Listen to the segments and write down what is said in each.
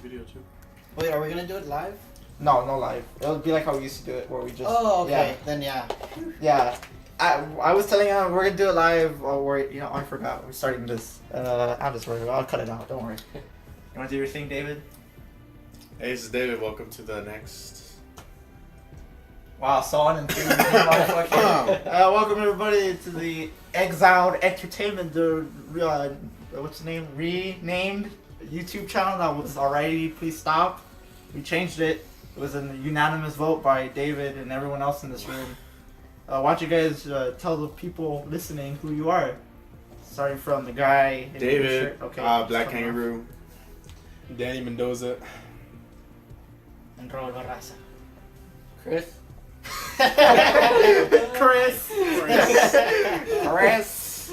video too. Wait, are we gonna do it live? No live. It'll be like how we used to do it, where we just. Oh, okay. Yeah. Then yeah. Yeah. I was telling him we're gonna do it live, or I forgot. We're starting this. I'll just worry. I'll cut it out. Don't worry. You wanna do your thing, David? Hey, this is David. Welcome to the next. Wow, saw it in welcome everybody to the Exiled Entertainment, what's the name? Renamed YouTube channel that was already. Please stop. We changed it. It was a unanimous vote by David and everyone else in this room. Why don't you guys tell the people listening who you are? Starting from the guy in the David. shirt. Okay. Black Kangaroo. Danny Mendoza. And Raul Barraza. Chris. Chris.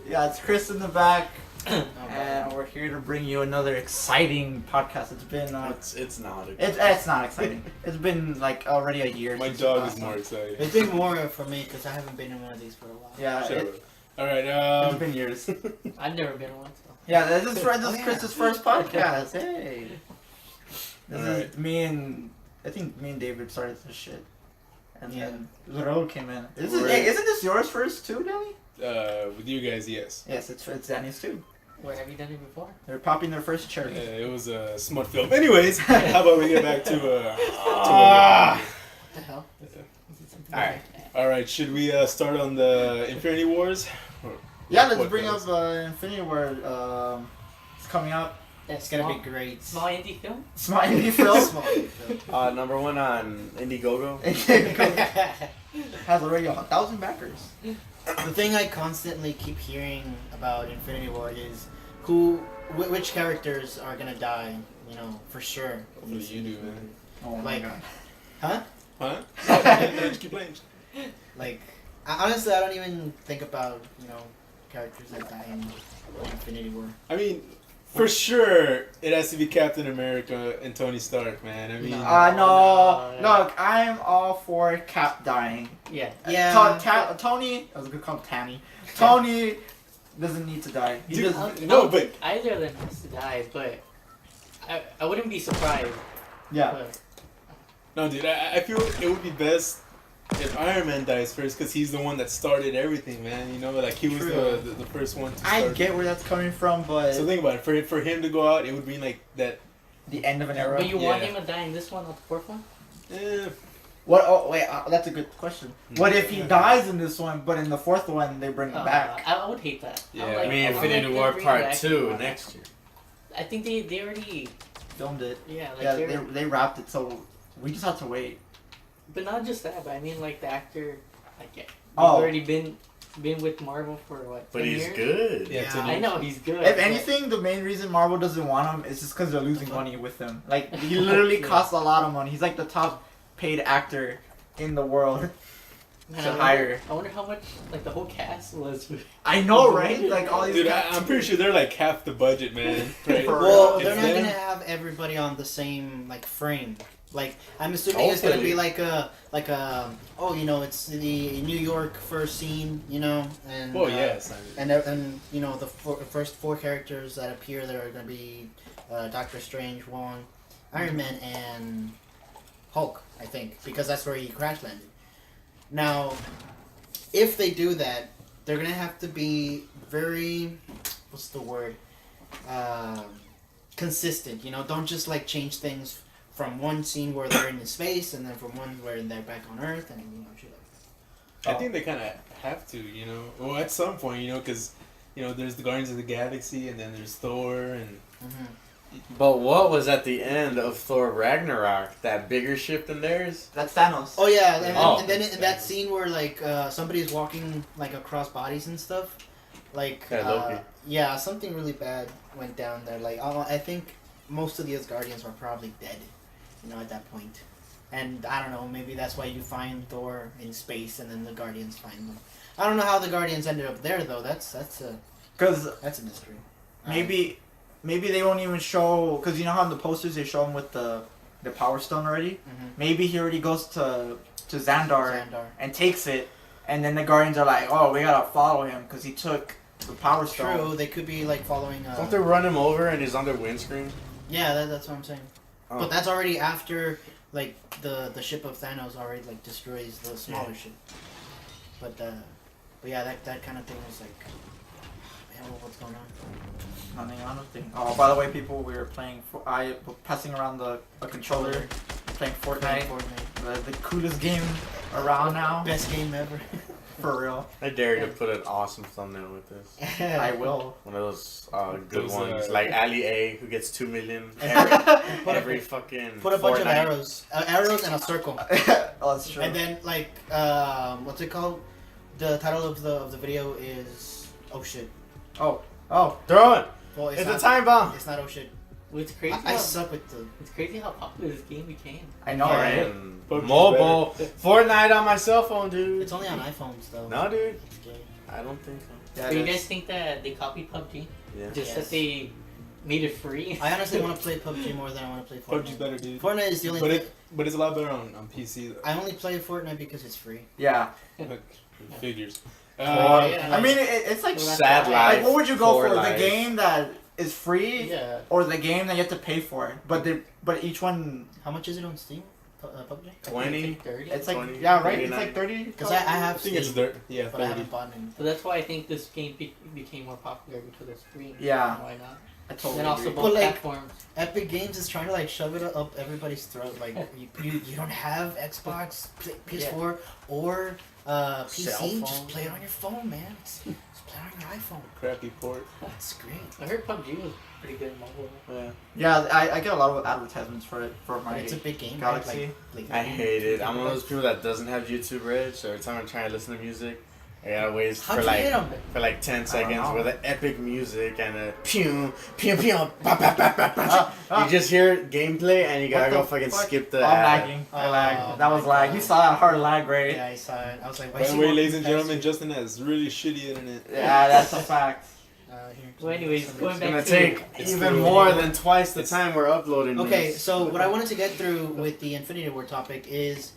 Yeah, it's Chris in the back. And we're here to bring you another exciting podcast. It's been It's not. it's not exciting. It's been like already a year. My since dog the is last more one. excited. It's been more for me because I haven't been in one of these for a while. Yeah, Shut it, up. Alright, it's been years. I've never been on one, so. Yeah, this is yeah. Chris's first podcast. Hey, this is Alright. me and I think me and David started this shit, and Yeah. then Lero came in. Right. Isn't this yours first too, Danny? with you guys, yes. Yes, it's Danny's too. Where have you done it before? They're popping their first cherry. It was a smart film. Anyways, how about we get back to Ah. What the hell? Is it something Alright. like that? Alright, should we start on the Infinity Wars? Yeah, let's What bring does? up Infinity War. It's coming out. It's gonna be great. Small indie film? Small indie film. Small. Number one on Indiegogo. Has already 1,000 backers. The thing I constantly keep hearing about Infinity War is which characters are gonna die. You know, for sure. Hopefully you do, man. Oh my Like- god. Huh? Huh? Just keep playing. Like, honestly, I don't even think about characters that die in Infinity War. I mean, for sure, it has to be Captain America and Tony Stark, man. I mean, No. No. no. Look, I'm all for Cap dying. Yeah. Yeah. Tony, I was gonna call him Tammy. Tony doesn't need to die. He Dude, just, no, don't but- think either of them has to die, but I wouldn't be surprised. yeah. But no, dude, I feel it would be best if Iron Man dies first, because he's the one that started everything, man. You know, like he was True. the first one to I start. get where that's coming from, but So think about it. For him to go out, it would mean like that. the end of an era. you want Yeah. him to die in this one, not the fourth one? What? Oh wait, that's a good question. What if he Yeah. dies in this one, but in the fourth one they bring him back? I would hate that. Yeah, I'm I like, I mean, I'm Infinity like, War bring Part back 2 Iron Man. next year. I think they already, Filmed it. yeah, like Yeah, they're, they wrapped it, so we just have to wait. but not just that, but I mean like the actor, like he's Oh. already been with Marvel for what? But 10 he's years? good. Yeah, Yeah. 10 I years. know he's good. If but- anything, the main reason Marvel doesn't want him is just because they're losing money with him. Like he literally Yeah. costs a lot of money. He's like the top paid actor in the world. Man, to I hire. wonder how much like the whole cast was. I know, right? Like all these. Dude, guys- I'm pretty sure they're like half the budget, man. Right? For Well, real. they're It's not them. gonna have everybody on the same frame. Like I'm assuming it's gonna Hopefully. be like a it's the New York first scene, and Oh yes. and the first four characters that appear that are gonna be Doctor Strange, Wong, Iron Man, and Hulk. I think because that's where he crash landed. Now, if they do that, they're gonna have to be very, what's the word, consistent. Don't just like change things from one scene where they're in space and then from one where they're back on Earth and shit like I think they kind of have to, Well, at some point, because there's the Guardians of the Galaxy, and then there's Thor, and that. Mm-hmm. But what was at the end of Thor Ragnarok? That bigger ship than theirs? That's Thanos. Oh yeah, and, Oh. and then in that scene where like somebody's walking like across bodies and stuff, like Yeah, Loki. something really bad went down there. Like I think most of the Asgardians were probably dead, at that point. And I don't know, maybe that's why you find Thor in space and then the Guardians find them. I don't know how the Guardians ended up there though. That's a Because mystery. maybe they won't even show. Because you know how in the posters they show him with the Power Stone already. Mhm. Maybe he already goes to Xandar Xandar. and takes it, and then the Guardians are like, "Oh, we gotta follow him because he took the Power Stone." True, they could be like following. Don't they run him over and he's on their windscreen? Yeah, that's what I'm saying. Oh. But that's already after like the ship of Thanos already like destroys the smaller ship. But yeah, that kind of thing is like, man, what's going on? Nothing. Oh, by the way, people, we were playing. Passing around a controller, playing Fortnite. The coolest game around now. Best game ever. For real. I dare you to put an awesome thumbnail with this. I will. One of those good Those, ones, like Ali A, who gets 2 million every fucking. Put a bunch of Fortnite. arrows and a circle, Oh, that's true. and then like what's it called? The title of the video is oh shit. oh, Throw it. Well, It's a not, time bomb. It's not oh shit. Well, it's crazy. I how, suck with the. it's crazy how popular this game became. I know, Yeah. right? And PUBG's mobile Fortnite on my cell phone, dude. It's only on iPhones though. No, dude. It's gay. I don't think so. Yeah, But you it is. guys think that they copied PUBG? Yeah. Just Yes. that they made it free? I honestly want to play PUBG more than I want to play Fortnite. PUBG's better, dude. Fortnite is the only. But it's a lot better on PC. Though. I only play Fortnite because it's free. Yeah. Look, figures. Yeah. I mean, it's like Well, that's Sad why- life. like what would you go for for? life. The game that is free, Yeah. or the game that you have to pay for? But each one, How much is it on Steam? PUBG? 20. 30. it's like 20, yeah, right. It's 39. like 30. Because I have I think it's Steam, dirt. Yeah, but I 30. haven't bought any. So that's why I think this game became more popular because it's free. Yeah. Why not? I totally And also agree. both But, like, platforms. Epic Games is trying to like shove it up everybody's throat. Like you don't have Xbox, PS4, or PC. Cell phone. Just play it on your phone, man. Just play it on your iPhone. Crappy port. That's great. I heard PUBG was pretty good in mobile. Yeah. Yeah, I get a lot of advertisements for it for my. But it's a big game. Galaxy. Right? I hate it. I'm one of those people that doesn't have YouTube Red, so every time I'm trying to listen to music, I gotta wait How'd for you like hit 'em? 10 I don't seconds know. with the epic music and a pew pew pew ba, ba, ba, ba, ba. You just hear gameplay and you gotta What go the fucking fuck? skip Oh, the I'm ad. lagging. I Oh lagged. That was my lag. God. You saw that hard lag, right? Yeah, I saw it. I was like, why By is the he way, walking ladies and faster? gentlemen, Justin has really shitty internet. Yeah, that's a fact. Here, Well, anyways, some- going It's back gonna to take It's even through- more than twice the time we're uploading. Okay, this. so what I wanted to get through with the Infinity War topic is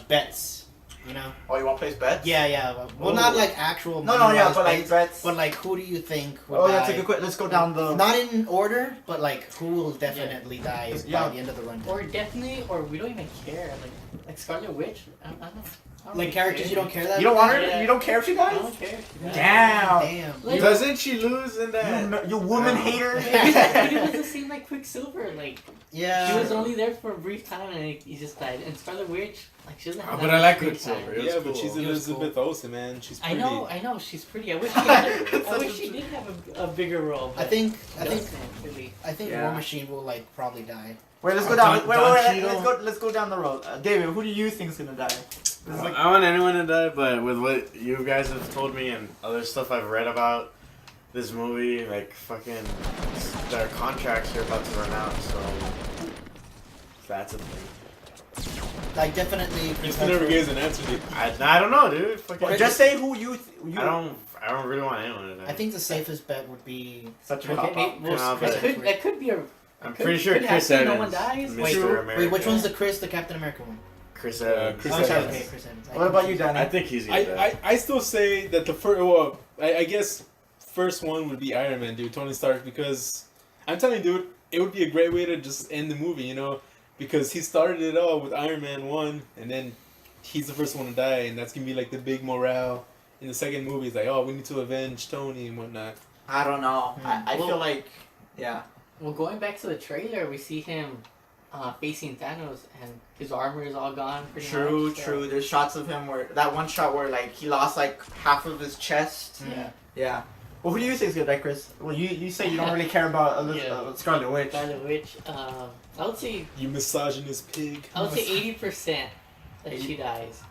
bets. You know? Oh, you want to place bets? Yeah. Well, not like actual. No, yeah, money-wise but like bets, bets. but like, who do you think would Oh, die? that's a good question. Let's go down the. Not in order, but like, who will definitely die Yeah. by the end of the run? or definitely, or we don't even care. Like Scarlet Witch, I don't know. I don't Like really characters care. you don't care that. You don't want her. Yeah. You don't care if she I dies. don't care. Damn. Damn. Like- Doesn't she lose in that? You woman Oh. hater. But it was the same like Quicksilver. Like Yeah. she was only there for a brief time and he just died. And Scarlet Witch, like she doesn't have. But that I like much Quicksilver. time. It was Yeah, but cool. she's It was Elizabeth Olsen, man. She's I pretty. know, she's pretty. I wish she did, I Such wish a- she did have a bigger role. I But think doesn't, really. Yeah. War Machine will like probably die. Wait, let's go Oh, down. Don- Wait, Don wait, Cheadle? let's go down the road. David, who do you think's gonna die? This is like, I want anyone to die, but with what you guys have told me and other stuff I've read about this movie, like fucking their contracts are about to run out, so that's a thing. Like definitely. You Chris still never Hemsworth. gave us an answer, dude. I don't know, dude. Fucking, just say who you. You I don't really want anyone to die. I think the safest bet would be. such a Okay, cop out. well, No, Chris but- that could be a. I'm could- pretty sure could Chris happen, Evans, no one dies. Mr. Wait, America. Wait, which one's the Chris, the Captain America one? Chris Evans? Chris Oh, Evans. sorry, okay, Chris Evans. What about you, Danny? I think he's gonna die. I still say that the first. Well, I guess first one would be Iron Man, dude. Tony Stark, because I'm telling you, dude, it would be a great way to just end the movie, you know, because he started it all with Iron Man 1, and then he's the first one to die, and that's gonna be like the big morale in the second movie. It's like, oh, we need to avenge Tony and whatnot. I don't know. I Well- feel like, yeah. Well, going back to the trailer, we see him facing Thanos, and his armor is all gone. Pretty True, much, so- true. There's shots of him where that one shot where like he lost like half of his chest. Yeah. Yeah. Well, who do you think is gonna die, Chris? Well, you say you don't really care about Yeah. Scarlet Witch. Scarlet Witch. I would say You misogynist pig. 80% that she dies.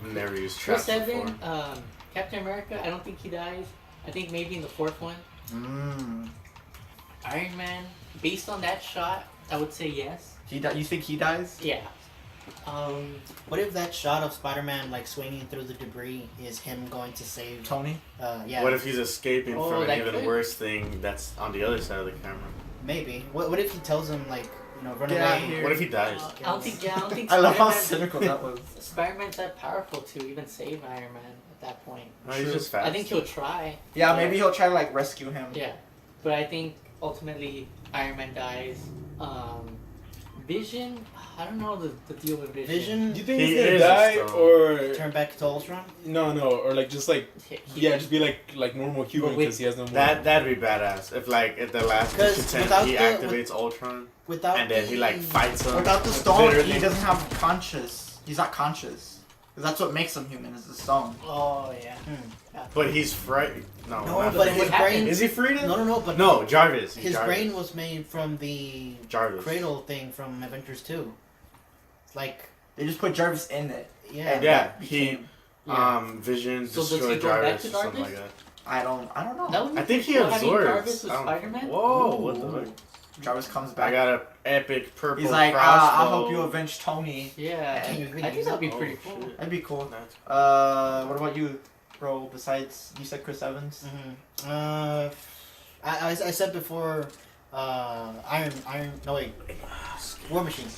Never used Chris traps before. Evans, Captain America. I don't think he dies. I think maybe in the fourth one. Mm. Iron Man. Based on that shot, I would say yes. You think he dies? Yeah. What if that shot of Spider-Man like swinging through the debris is him going to save? Tony? Yeah. What if he's escaping Oh, from an that even could- worse thing that's on the other side of the camera? Maybe. What if he tells him like run Get out away? here. What if he dies? I don't think. Yeah, I don't think. I love how Spider-Man- cynical that was. Spider-Man's that powerful to even save Iron Man at that point. No, he's True. just fast. I think he'll try. Yeah, but- maybe he'll try to like rescue him. Yeah, but I think ultimately Iron Man dies. Vision, I don't know the deal with Vision. Vision Do you think He he's gonna is a die stone. or turn back to Ultron. no, or like just like just be like normal human But with- because he has no more. That'd be badass if like at the last 'Cause content without he the- activates Ultron Without and then he like the- fights him. Without the Like, stone, literally. he doesn't have conscious. He's not conscious. 'Cause that's what makes him human, is the stone. Oh yeah. But he's frightened. No, No, not but Frieden. his What brain. happened? Is he Frieden? No, but No, Jarvis. He's his Jarvis. brain was made from the Jarvis. cradle thing from Avengers 2. It's like, They just put Jarvis in it. yeah. And Yeah, that became, Vision So does he destroyed go back Jarvis to or something Jarvis? like that. I don't know. That would be I think he pretty cool, having absorbs. Jarvis with I don't- Spider-Man. Whoa, what Ooh. the fuck? Jarvis comes I back. got a epic purple He's like, crossbow. I'll help you avenge Tony. Yeah, Can you really I think use that'd be Oh, pretty cool. shit. That'd be cool. Nice. What about you, bro? Besides, you said Chris Evans. I said before, War Machine.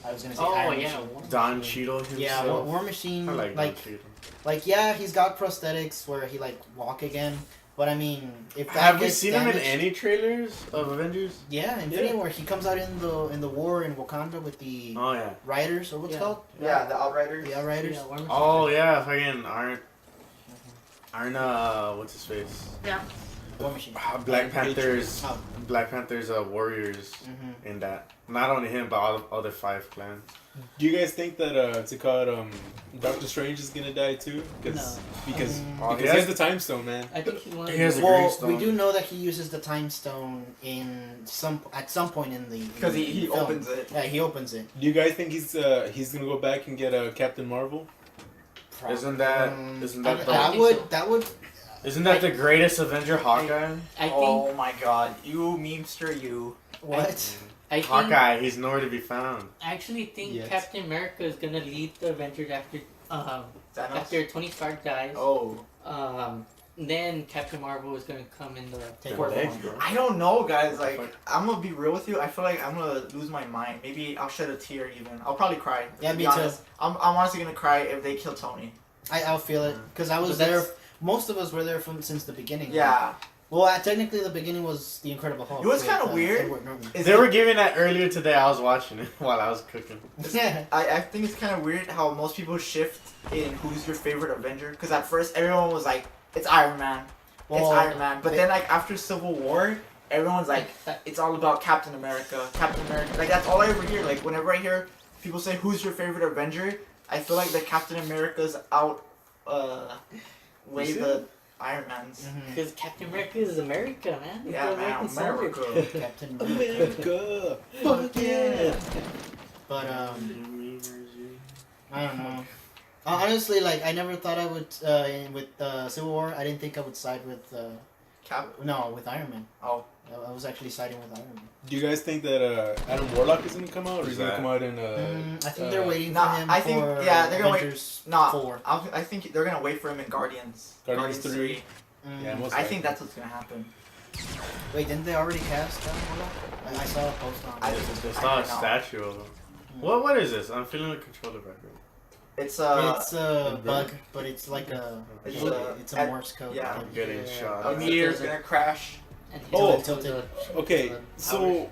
I was gonna say Oh Iron yeah. Machine. Don Cheadle himself. Yeah, War Machine. I like, like, Don Cheadle. yeah, he's got prosthetics where he like walk again. But I mean, if that Have we gets seen him in damaged- any trailers of Avengers? Yeah, Infinity War. He comes out in the war in Wakanda with the Oh yeah. Riders, or what's it Yeah. called? Yeah, the Outriders. The Outriders. Yeah, War Machine. Oh yeah, fucking aren't what's his face? War Machine. Black Panther's Oh. warriors Mm-hmm. in that. Not only him, but all the other 5 clans. Do you guys think that what's it called Doctor Strange is gonna die too? No. Because Oh, he has the time stone, man. I think he's one of He has the- a green Well, stone. we do know that he uses the time stone at some point in the Because he film. opens it. Yeah, he opens it. Do you guys think he's gonna go back and get Captain Marvel? Isn't that Um, isn't that I the, think that would isn't that the greatest Avenger, Hawkeye? I think Oh my God, you memester, you. what? I think Hawkeye, he's nowhere to be found. I actually think Yes. Captain America is gonna lead the Avengers after Thanos? after Tony Stark dies. Oh. Then Captain Marvel is gonna come in the Take fourth over. one. I don't know, guys. Like, I'm gonna be real with you. I feel like I'm gonna lose my mind. Maybe I'll shed a tear. Even I'll probably cry. Yeah, to me be honest. I'm honestly gonna cry if they kill Tony. I'll feel it because I was But there. that's- Most of us were there since the beginning. Yeah. Well, technically, the beginning was the Incredible Hulk. It was with, kinda weird. Edward Norton. Is They it- were giving that earlier today. I was watching it while I was cooking. Yeah. I think it's kind of weird how most people shift in who's your favorite Avenger. Because at first everyone was like, it's Iron Man. It's Well, Iron Man. But they- then like after Civil War, everyone's like, it's all about Captain America. Captain America. Like that's all I ever hear. Like whenever I hear people say who's your favorite Avenger, I feel like the Captain America's out way Is it? the Iron Man's. Mhm. Because Captain America is America, man. He's Yeah, the man, American soldier. America. Captain America. America, Fuck yeah. But I don't know. Honestly, like I never thought I would with Civil War. I didn't think I would side with Cap. with Iron Man. Oh. I was actually siding with Iron Man. Do you guys think that Adam Warlock is gonna come out, or Who's is he gonna that? come out in I think they're waiting nah, for him I think- for yeah, they're gonna wait- Avengers Nah, 4. I think they're gonna wait for him in Guardians. Guardians 3. Mm. Yeah, most I likely. think that's what's gonna happen. Wait, didn't they already cast Warlock? I saw a post on. I- it. It's I not a don't know. statue of him. What is this? I'm feeling the controller back there. It's It's a bug, but it's like a It's it's a- a Morse code. yeah. I'm getting shot. a at. meteor's gonna crash. And Oh, he's tilted. Okay, so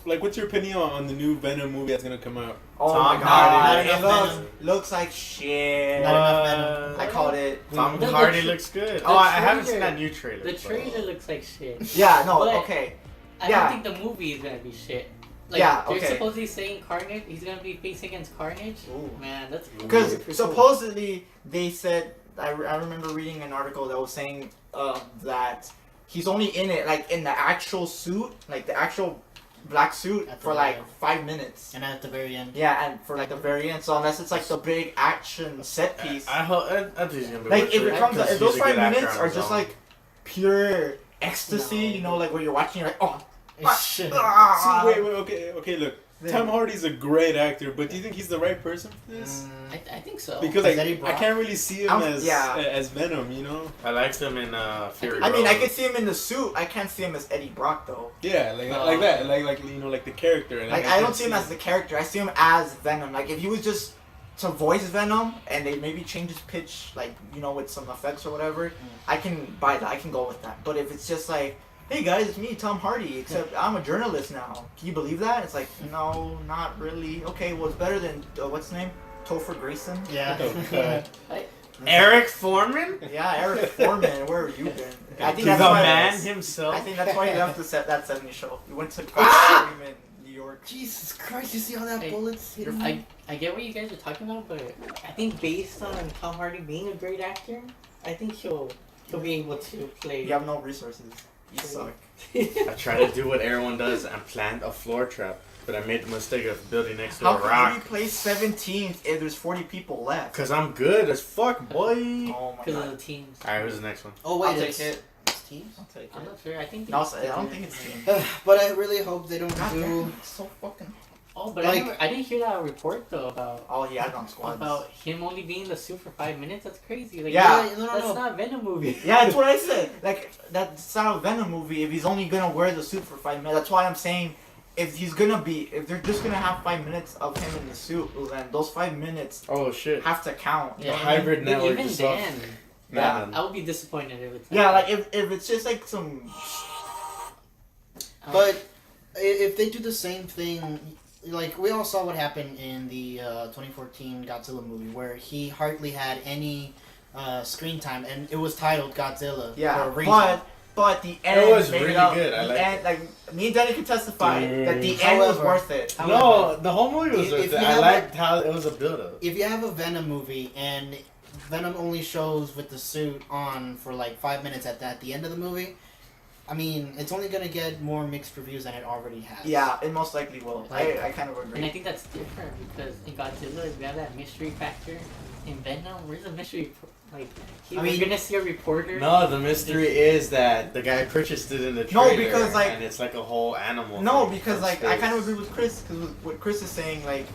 like, what's your opinion on the new Venom movie that's gonna come out? Oh Tom my god! Hardy. It Not looks, enough looks like shit. Not enough Venom. I called it. Tom The- the Hardy tr- looks good. the Oh, I haven't seen trailer- that new trailer. The but- trailer looks like shit. Yeah, no, But- okay. I Yeah. don't think the movie is gonna be shit. Like, Yeah, they're okay. supposedly saying Carnage. He's gonna be facing against Carnage. Ooh. Man, that's Because pretty cool. supposedly they said, I remember reading an article that was saying that he's only in it, like in the actual suit, like the actual black suit, At the for like very end. 5 minutes. And at the very end, Yeah, and for like the very end. So unless it's like the big action set piece, I hope. I think he's gonna be like worth if it comes, because if those he's a good 5 actor minutes on are his just own. like pure ecstasy, No. you know, like where you're watching, you're like, oh, Shit. ah. See, wait, okay, look. Tom Hardy's a great actor, but do you think he's the right person for this? I think so. Because Is like, Eddie I Brock? can't really see him Yeah. as Venom, you know? I liked him in Fury I mean, I Road. could see him in the suit. I can't see him as Eddie Brock though. Yeah, like that, like you know, like the character. And Like I don't see him as the character. I see him as Venom. Like if he was just to voice Venom and they maybe change his pitch, like you know, with some effects or whatever, I can buy that. I can go with that. But if it's just like hey guys, it's me, Tom Hardy, except I'm a journalist now. Can you believe that? It's like, no, not really. Okay, well, it's better than, what's his name? Topher Grayson? Yeah. Eric Foreman? Yeah, Eric Foreman, where have you been? I think The that's why man himself. I think that's why he left that 70 show. He went to Coach in New York. Jesus Christ! You see how that Hey, bullet's hitting me? I get what you guys are talking about, but I think based on Tom Hardy being a great actor, I think he'll be able to play. You have no resources. You suck. I tried to do what everyone does and plant a floor trap, but I made the mistake of building next to How a can rock. you place 17th if there's 40 people left? Cause I'm good as fuck, boy. Oh my Because of god. the teams. Alright, who's the next one? Oh wait, I'll take it's, it. it's teams. I'll take I'm it. not sure. I think. No, I don't think it's team. But I really hope they don't God do. damn, it's so fucking. Oh, but Like- I didn't hear that report though about Oh, he had on squads. him only being the suit for 5 minutes. That's crazy. Like, Yeah. No, that's no. not Venom movie. Yeah, that's what I said. Like, that's not a Venom movie if he's only gonna wear the suit for 5 minutes. That's why I'm saying if they're just gonna have 5 minutes of him in the suit, well, then those 5 minutes Oh shit. have to count. You Yeah. know what I mean? Hybrid But network even is off. then, Yeah. I would be disappointed if it's. Yeah, not. like if it's just like some. But if they do the same thing, like we all saw what happened in the 2014 Godzilla movie, where he hardly had any screen time, and it was titled Godzilla for a Yeah, reason. but the end was made really it up. good. I The liked end, like me and Danny can testify Dude. that the end was However- worth it. No, the whole movie was If worth you it. I have liked how it was a build up. If you have a Venom movie and Venom only shows with the suit on for like 5 minutes at the end of the movie, I mean, it's only gonna get more mixed reviews than it already has. Yeah, it most likely will. I kind of And I agree. think that's different because in Godzilla we have that mystery factor. In Venom, where's the mystery? Like, I we're mean- gonna see a reporter. No, the mystery is that the guy purchased it in the No, trailer. because, like- and it's like a whole animal. No, thing because from like I space. kind of agree with Chris because what Chris is saying, like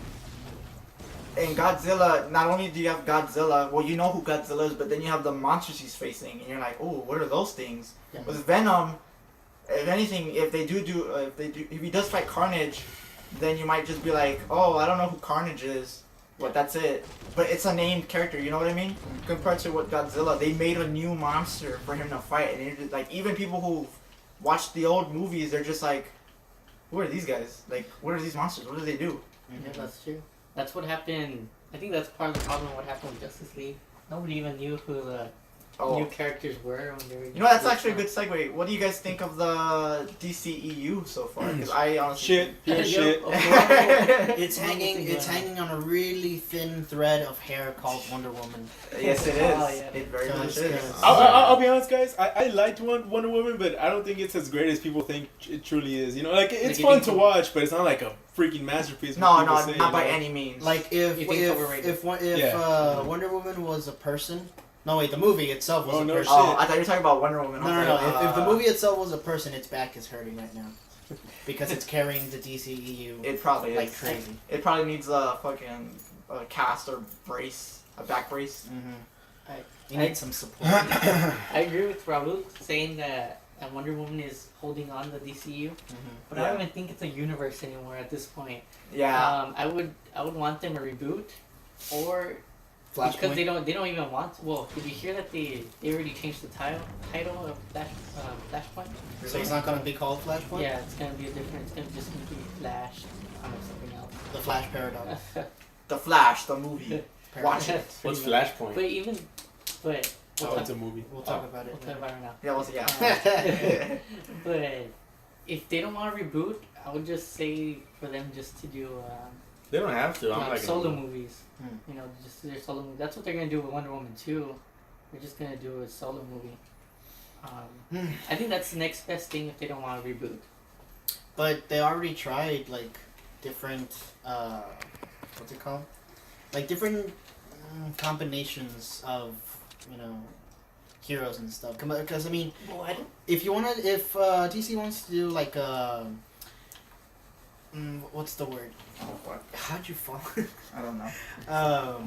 in Godzilla, not only do you have Godzilla, well, you know who Godzilla is, but then you have the monsters he's facing, and you're like, oh, what are those things? Yeah. With Venom, if anything, if he does fight Carnage, then you might just be like, oh, I don't know who Carnage is, but that's it. But it's a named character, you know what I mean? Compared to what Godzilla, they made a new monster for him to fight, and you're just, like even people who watched the old movies, they're just like, who are these guys? Like, what are these monsters? What do they do? Yeah, that's true. That's what happened. I think that's part of the problem. What happened with Justice League? Nobody even knew who the new characters were when they were. You know, that's actually a good segue. What do you guys think of the DCEU so far? Because I honestly Shit, pure shit. It's hanging on a really thin thread of hair called Wonder Woman. Yes, it is. Oh, yeah. It very much Because- is. I'll be honest, guys. I liked Wonder Woman, but I don't think it's as great as people think it truly is. You know, like it's Like, you fun think to so? watch, but it's not like a freaking masterpiece. No, what no, people say, not you by know? any means. Like if You think overrated? Yeah. Wonder Woman was a person. No wait, the movie itself was Oh, a no person. Oh, I thought you were talking about Wonder Woman. No, I no, was no. like, If the movie itself was a person, its back is hurting right now because it's carrying the DCEU it probably like is. crazy. It probably needs a fucking cast or brace, a back brace. Mm-hmm. I- You need some support. I agree with Raul saying that Wonder Woman is holding on to the DCU, but I Yeah. don't even think it's a universe anymore at this point. Yeah. I would want them to reboot, or because Flashpoint. they don't even want. Well, did you hear that they already changed the title of Flashpoint? So it's not gonna be called Flashpoint. Yeah, it's gonna be a different. It's gonna just be Flash. Something else. The Flash paradox. The Flash, the movie. Watch it. What's Pretty much. Flashpoint? But even, but Oh, it's a movie. We'll talk about it. we'll talk about it now. Yeah, was yeah. But if they don't want to reboot, I would just say for them just to do They don't have to. I'm like solo movies. Hmm. You know, just their solo movie. That's what they're gonna do with Wonder Woman 2. They're just gonna do a solo movie. I think that's the next best thing if they don't want to reboot. But they already tried like different what's it called? Like different combinations of heroes and stuff. Because I mean, Well, I don't. if DC wants to do like what's the word? How'd you fall? I don't know.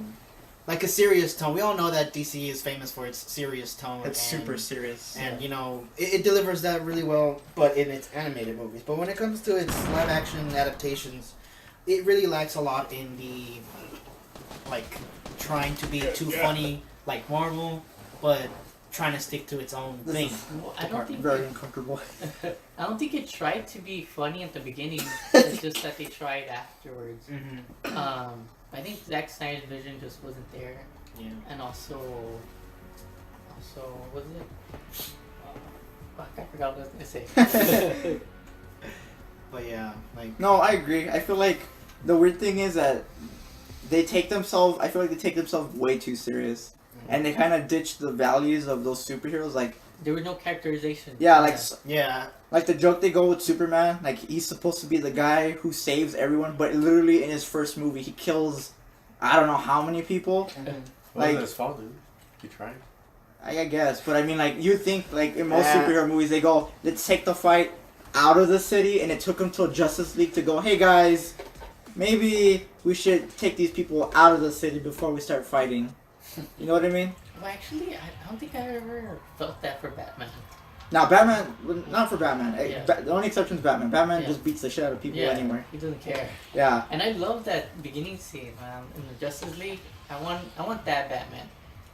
Like a serious tone. We all know that DC is famous for its serious tone. It's and, super serious. And it delivers that really well, but in its animated movies. But when it comes to its live action adaptations, it really lacks a lot in the trying to be too funny like Marvel, but trying to stick to its own This thing. is Well, I don't think very uncomfortable. I don't think it tried to be funny at the beginning. It's just that they tried afterwards. Mm-hmm. I think Zack Snyder's vision just wasn't there, Yeah. and also what was it? Fuck, I forgot what I was gonna say. But yeah, like No, I agree. I feel like the weird thing is that they take themselves. I feel like they take themselves way too serious, and they kind of ditch the values of those superheroes. Like, There was no characterization. yeah, like yeah, like the joke they go with Superman. Like, he's supposed to be the guy who saves everyone, but literally in his first movie, he kills I don't know how many people. What Like- was his fault, dude? He tried. I guess, but I mean, like, you think like in most Yeah. superhero movies, they go, let's take the fight out of the city, and it took them till Justice League to go, hey guys, maybe we should take these people out of the city before we start fighting. You know what I mean? Well, actually, I don't think I ever felt that for Batman. Now, Batman, well, not for Batman. Yeah. The only exception is Batman. Batman Yeah. just beats the shit out of people Yeah, anywhere. he doesn't care. Yeah. And I love that beginning scene in the Justice League. I want that Batman,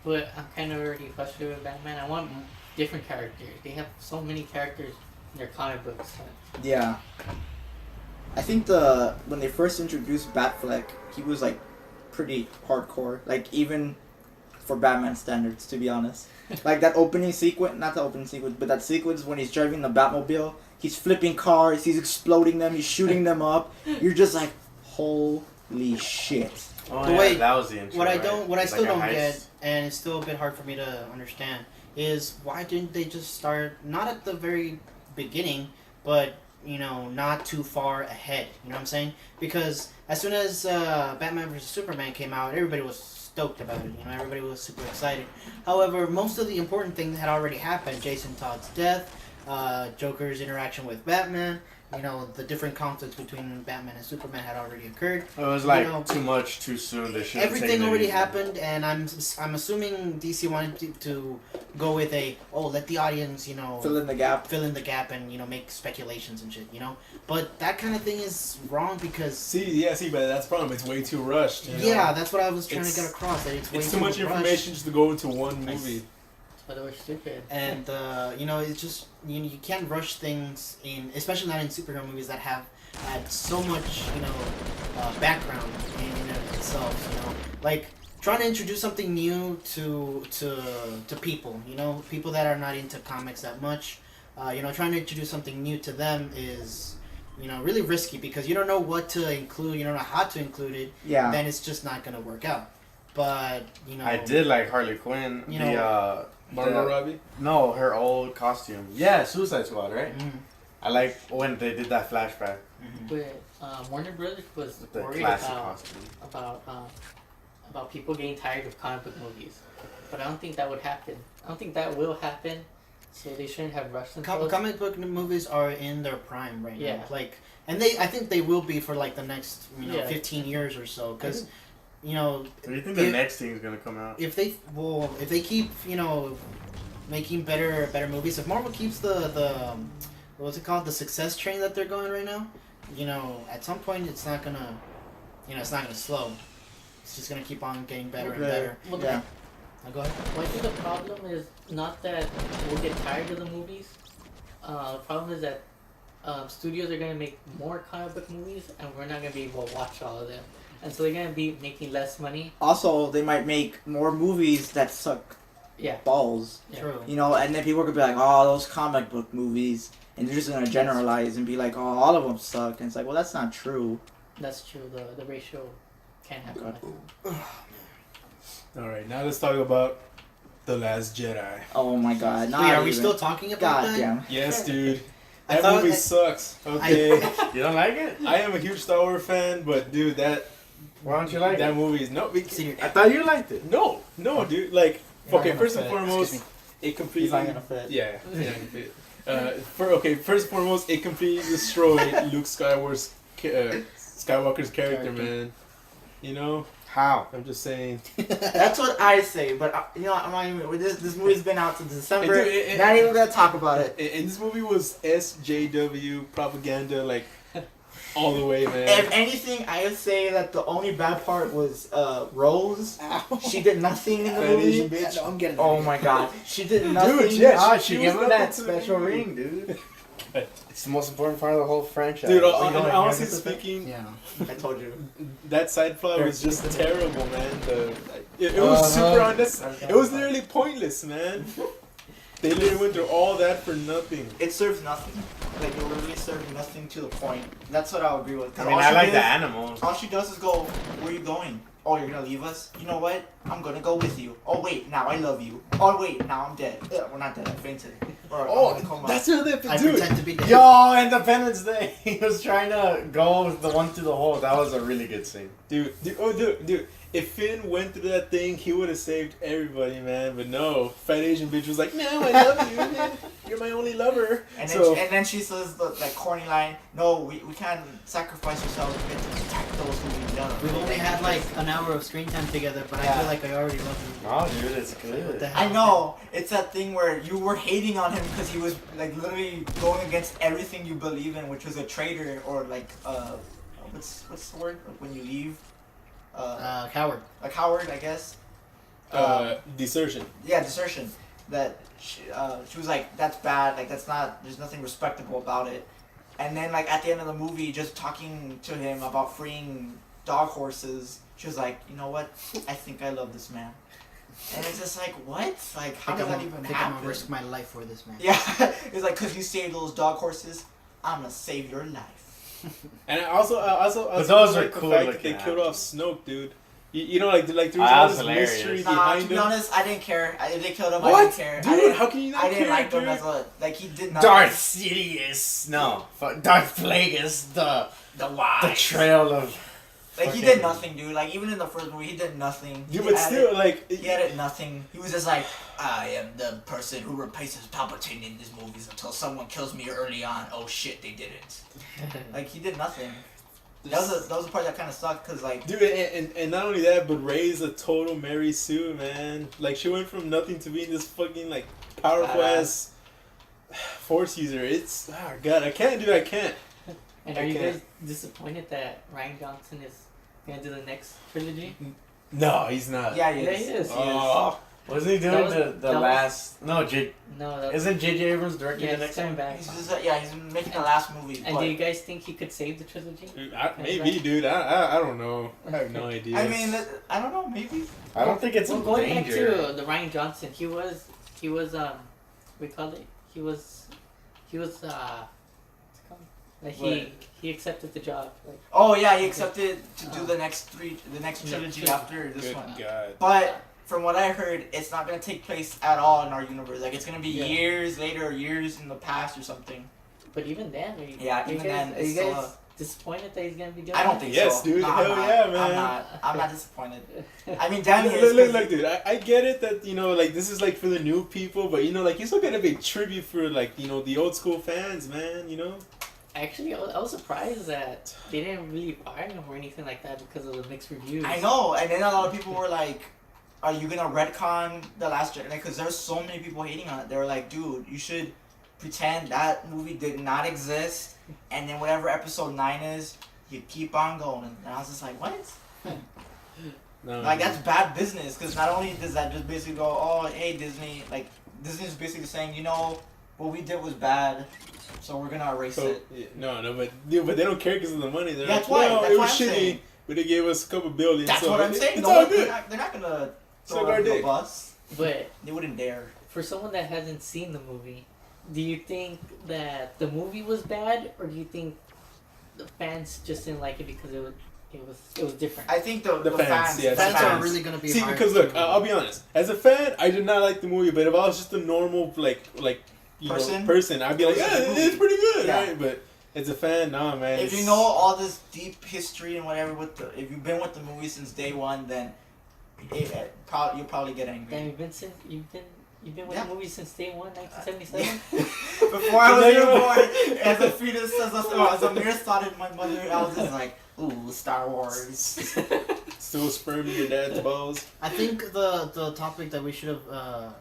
but I'm kind of already frustrated with Batman. I want different characters. They have so many characters in their comic books. Yeah. I think when they first introduced Batfleck, he was like pretty hardcore. Like, even for Batman standards, to be honest. Like that opening sequence, not the opening sequence, but that sequence when he's driving the Batmobile, he's flipping cars, he's exploding them, he's shooting them up. You're just like, holy shit. Oh, The yeah, way- that was the intro. what I right? don't, what I Like still a don't heist. get, and it's still a bit hard for me to understand, is why didn't they just start not at the very beginning, but you know, not too far ahead. You know what I'm saying? Because as soon as Batman vs Superman came out, everybody was stoked about it. You know, everybody was super excited. However, most of the important things had already happened. Jason Todd's death, Joker's interaction with Batman. You know, the different conflicts between Batman and Superman had already occurred. It was like You know, too much, too soon. They should. Everything already happened, and I'm assuming DC wanted to go with let the audience, you know, Fill in the gap. fill in the gap and, you know, make speculations and shit, you know. But that kind of thing is wrong because but that's the problem. It's way too rushed. You know? yeah, that's what I was trying to It's- get across. That it's way It's too much rushed. information just to go into one movie. But they were stupid. And you know, it's just you can't rush things in, especially not in superhero movies that have had so much, you know, background in and of itself. You know, like trying to introduce something new to people. You know, people that are not into comics that much. You know, trying to introduce something new to them is, you know, really risky because you don't know what to include. You don't know how to include it. Yeah. Then it's just not gonna work out. But you know, I did like Harley Quinn. You Margot Robbie? No, her old costume. Yeah, Suicide Squad, right? Mhm, I like when they did that flashback. mhm. But Warner Brothers was With the worried classic about costume. about people getting tired of comic book movies. But I don't think that would happen. I don't think that will happen. So they shouldn't have rushed themselves. Comic book movies are in their prime right Yeah. now. Like, and I think they will be for like the next, you know, Yeah. 15 years or so. Because, you know, Do you think the If- next thing is gonna come out? if they keep, you know, making better movies, if Marvel keeps the what's it called, the success train that they're going right now, you know, at some point it's not gonna, you know, it's not gonna slow. It's just gonna keep on getting better and Okay. better. Well, Yeah. Go ahead. Well, I think the problem is not that we'll get tired of the movies. The problem is that studios are going to make more comic book movies, and we're not going to be able to watch all of them. And so they're going to be making less money. Also, they might make more movies that suck Yeah. balls. Yeah. True. You know, and then people are gonna be like, oh, those comic book movies. And they're just gonna generalize and be like, oh, all of them suck. And it's like, well, that's not true. That's true. The ratio can't happen like that. Alright, now let's talk about The Last Jedi. Oh my god. Not Wait, are we even. still talking about God that? damn. Yes, dude. I That thought movie I- sucks. Okay. You don't like it? I am a huge Star Wars fan, but dude, Why don't you like that it? movie is Senior- I thought you liked it. no, dude. Like, You're okay, not first gonna and fit. foremost, Excuse it completely. He's not gonna fit. Yeah, yeah, I can fit. First and foremost, it completely destroyed Luke Skywalker's character, man. You know, How? I'm just saying. That's what I say, but you know, I'm not even. This movie's been out since December. Dude, not even gonna talk about it. And this movie was SJW propaganda, like all the way, man. If anything, I would say that the only bad part was Rose. She did nothing in the Fat Asian movie. bitch. Yeah, no, I'm getting. Oh my god, she did nothing. Dude, yeah, Ah, she she was gave him nothing that to special me. ring, dude. It's the most important part of the whole franchise. Dude, you don't honestly agree with that? speaking, Yeah. I told you. that side plot was just terrible, man. It was super unnecessary. It was literally pointless, man. They literally went through all that for nothing. It serves nothing. Like it literally served nothing to the point. That's what I'll agree with. 'Cause I mean, all I she like did- the animals. All she does is go, "Where are you going? Oh, you're gonna leave us? You know what? I'm gonna go with you. Oh wait, now I love you. Oh wait, now I'm dead. We're not dead. I fainted. Or, I'm gonna coma." That's what they I do. pretend to be dead. Yo, Independence Day. He was trying to go with the one through the hole. That was a really good scene. Dude. If Finn went through that thing, he would have saved everybody, man. But no, fat Asian bitch was like, "No, I love you. Man. You're my only lover." And then, So and then she says that corny line, "No, we can't sacrifice ourselves. We have to protect those who we love." We've only had like an hour of screen time together, but I Yeah. feel like I already love you. Oh, dude, it's What good. the hell? I know. It's that thing where you were hating on him because he was like literally going against everything you believe in, which was a traitor or like what's the word when you leave? Coward. A coward, I guess. desertion. Yeah, desertion. That she was like, that's bad. Like that's not. There's nothing respectable about it. And then like at the end of the movie, just talking to him about freeing dog horses, she was like, you know what? I think I love this man. And it's just like, what? Like, how does that even I'm gonna happen? risk my life for this man. Yeah, it's like, cause you saved those dog horses, I'm gonna save your life. And I also But those like are the cool fact that looking they killed off Snoke, dude. You know, like there was Ah, all that's this hilarious. mystery Nah, to behind be him. honest, I didn't care. If they killed him, I What, didn't care. dude? How can you not I didn't care, like him dude? as a like he did nothing. Darth Sidious. No. Darth Plagueis. the wise. The trail of. Like he fucking- did nothing, dude. Like even in the first movie, he did nothing. Dude, He but added- still, like, he added nothing. He was just like, I am the person who replaces Palpatine in these movies until someone kills me early on. Oh shit, they didn't. Like he did nothing. That was a part that kind of sucked because like. dude, and not only that, but Rey's a total Mary Sue, man. Like she went from nothing to being this fucking like powerful ass force user. It's God, I can't, dude. I can't. And are you guys disappointed that Ryan Johnson is gonna do the next trilogy? No, he's not. Yeah, he Yeah, is. he is. Oh, Wasn't he doing That was- the that was- last? No, No, that isn't J.J. Abrams directing yeah, the he's next coming one? back. He's just, yeah, he's making the last movie. And but, do you guys think he could save the trilogy? maybe, dude. I don't know. I have no idea. I mean, I don't know. Maybe. I don't think it's Well, in going back danger. to the Ryan Johnson, he was we call it he was what's it called? Like he accepted the job. Like Oh yeah, he accepted to do the next trilogy Yeah. after this Good one. God. But from what I heard, it's not gonna take place at all in our universe. Like it's gonna be Yeah. years later, or years in the past, or something. but even then, are you, Yeah, are you even guys, then, are you it's still guys disappointed that he's gonna be doing I don't that? think Yes, so. dude, No, hell I'm not. yeah, man. I'm not disappointed. I mean, Danny is. Look, dude, I get it that, you know, like, this is, like, for the new people, but, you know, like, you still gotta be tribute for, like, you know, the old school fans, man, you know? Actually, I was surprised that they didn't really fire him or anything like that because of the mixed reviews. I know, and then a lot of people were like, "Are you gonna retcon the Last Jedi?" Because there's so many people hating on it. They were like, "Dude, you should pretend that movie did not exist, and then whatever Episode 9 is, you keep on going." And I was just like, "What?" No, Like that's bad business. Because not only does that just basically go, "Oh, hey Disney," like Disney's basically saying, "You know, what we did was bad, so we're gonna erase So, it." yeah, no, but they don't care because of the money. They're That's like, why- well, that's it why was I'm shitty, saying. but they gave us a couple billion. That's so what I'm saying. It's No all one, good. they're not gonna Suck throw our us under the dick. bus. But They wouldn't dare. for someone that hasn't seen the movie, do you think that the movie was bad, or do you think the fans just didn't like it because it was different? I think the The fans, yeah, the Fans fans. are really gonna be See, hard because to- look, I'll be honest. As a fan, I did not like the movie, but if I was just a normal, you Person? know, person, I'd be like, Person. yeah, it's pretty good, Yeah. right? But as a fan, nah, man. If you know all this deep history and whatever if you've been with the movie since day one, then you'll probably get angry. Then you've been with Yeah. the movie since day one, 1977. Before I was Then even you- born, as a fetus, as Amir started my mother, I was just like, ooh, Star Wars. Still sperm in your dad's balls. I think the topic that we should have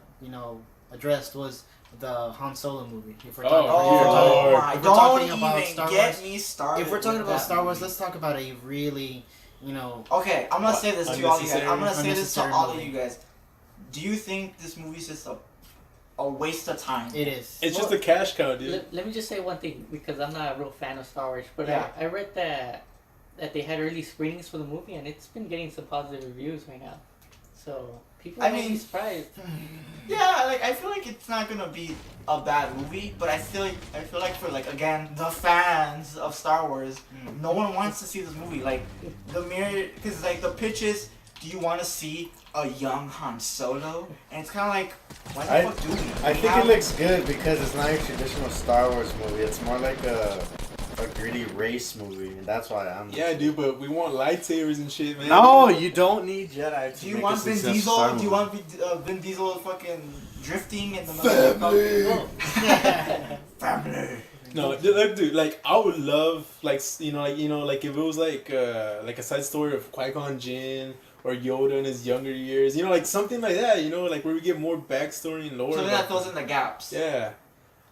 addressed was the Han Solo movie. If we're Oh, talking, Oh Lord. my! if we're talking Don't about even Star get Wars- me started. if we're talking with about that Star Wars, movie. let's talk about a really, you know, Okay, I'm gonna say this to all you guys. I'm gonna say this to Unnecessary all of movie. you guys. Do you think this movie's just a waste of time? it is. It's just a cash cow, dude. Let me just say one thing because I'm not a real fan of Star Wars, but Yeah. I read that they had early screenings for the movie and it's been getting some positive reviews right now. So people I might be mean- surprised. Yeah, like I feel like it's not gonna be a bad movie, but I feel like for like again the fans of Star Wars, no one wants to see this movie. Like the mere because like the pitch is, do you want to see a young Han Solo? And it's kind of like, why the I- fuck do we? I We think have- it looks good because it's not a traditional Star Wars movie. It's more like a gritty race movie, and that's why I'm. Yeah, dude, but we want lightsabers and shit, man. No, you don't need Jedi. To Do you make want a Vin successful Diesel? Star Do you movie. want Vin Diesel fucking drifting in the middle of the family? No, look, dude. Like, I would love, like, like if it was like a side story of Qui-Gon Jinn or Yoda in his younger years. You know, like something like that. You know, like where we get more backstory and lore. So then about that fills in the gaps. Yeah.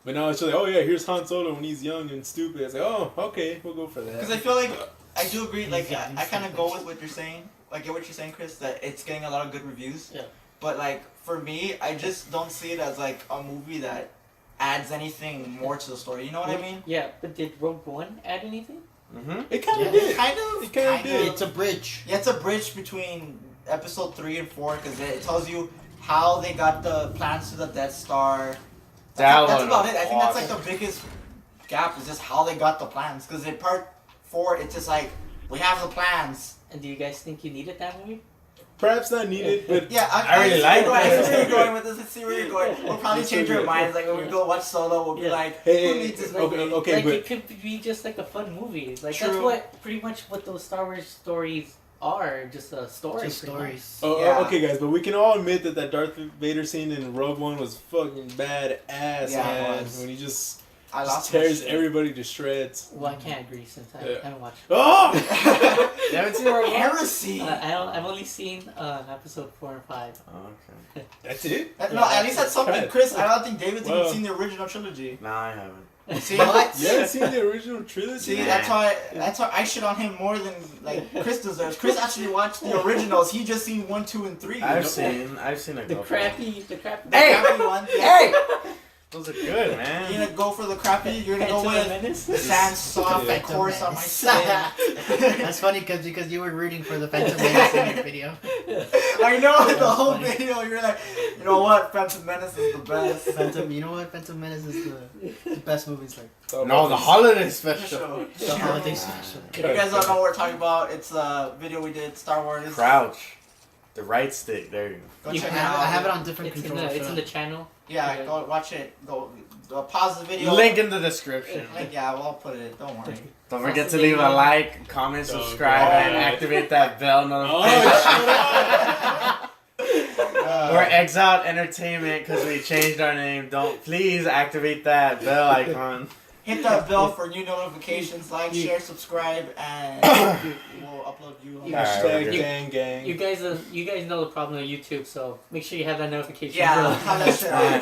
But now it's just like, oh yeah, here's Han Solo when he's young and stupid. It's like, oh, okay, we'll go for that. Because I feel like I do agree. Like Yeah, I kind of go with what you're saying. I get what you're saying, Chris. That it's getting a lot of good reviews. Yeah. But like for me, I just don't see it as like a movie that adds anything more to the story. You know what I mean? Yeah, but did Rogue One add anything? Mm-hmm. It kind of Yeah. did. Kind of. It kinda did. It's a bridge. Yeah, it's a bridge between episode 3 and 4 because it tells you how they got the plans to the Death Star. That's That about one it. I think that's like awesome. the biggest gap is just how they got the plans. Because in part 4, it's just like we have the plans. And do you guys think you needed that movie? Perhaps not needed, but Yeah, I really see like where that. I see where you're going with this. I see where you're going. We'll probably It's so change our good. minds. Like when we go watch Solo, we'll be Yeah. like, Hey, who needs this okay, movie? okay, like but it could be just like a fun movie. Like that's True. what pretty much what those Star Wars stories are. Just a story. Just pretty much. stories. Yeah. okay, guys, but we can all admit that Darth Vader scene in Rogue One was fucking badass, Yeah, it man. was. When he just I lost my tears shit. everybody to shreds. Well, I can't agree since I Yeah. haven't watched. Oh! You haven't seen Rogue One? Heresy. I've only seen episode 4 and 5. Oh, okay. That's it? No, at least that's something, Right. Chris. I don't think David's Well- even seen the original trilogy. Nah, I haven't. See, What? You haven't seen the original trilogy? See, Nah. that's why I shit on him more than like Chris deserves. Chris actually watched the originals. He just seen 1, 2, and 3. I've seen a The couple. crappy. The Hey! crappy one. Hey! Those are good, You're man. gonna go for the crappy. You're gonna go Phantom with Menace? the sand soft Yeah. and course on my Phantom skin. That's funny because you were rooting for the Phantom Menace in your video. I know the That's whole funny. video. You're like, you know what? Phantom Menace is the best. Phantom, you know what? Phantom Menace is the best movies like No, the holiday special. Show. the holiday special. If you guys don't know what we're talking about, it's a video we did, Star Wars. Crouch. The right stick. There you Go You check it I out. have it on different It's in controls. the channel. Yeah, Yeah. go watch it. Go pause the go. video. Link in the description. Link, yeah, well, I'll put it. Don't worry. Don't forget to leave a like, comment, Oh, subscribe, God. and activate that bell Oh, notification. shut up! We're Exiled Entertainment because we changed our name. Don't please activate that bell icon. Hit that bell for new notifications. Like, You- share, subscribe, and we'll upload you. You- Alright, we're Hashtag good. gang gang. You guys know the problem with YouTube, so make sure you have that notification. Yeah, bell. have that shit on.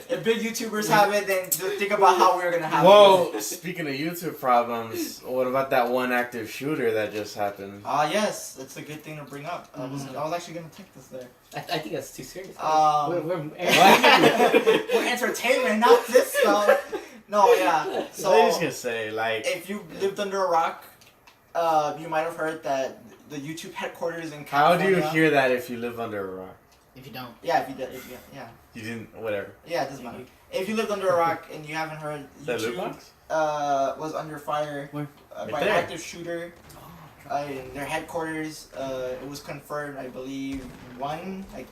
If big YouTubers have it, then just think about how we're gonna have it. Whoa, speaking of YouTube problems, what about that one active shooter that just happened? Yes, it's a good thing to bring up. I was actually gonna take this there. I think that's too serious. Um, we're We're entertainment, not this stuff. No, yeah. So I was So just gonna say, like, if you lived under a rock, you might have heard that the YouTube headquarters in how do California. you hear that if you live under a rock? If you don't, Yeah, if you did, yeah, You didn't, whatever. yeah, it doesn't matter. If you lived under a rock and you haven't heard, That loot YouTube box? was under fire Where? by Right an there. active shooter. In their headquarters, it was confirmed, I believe, one. Like,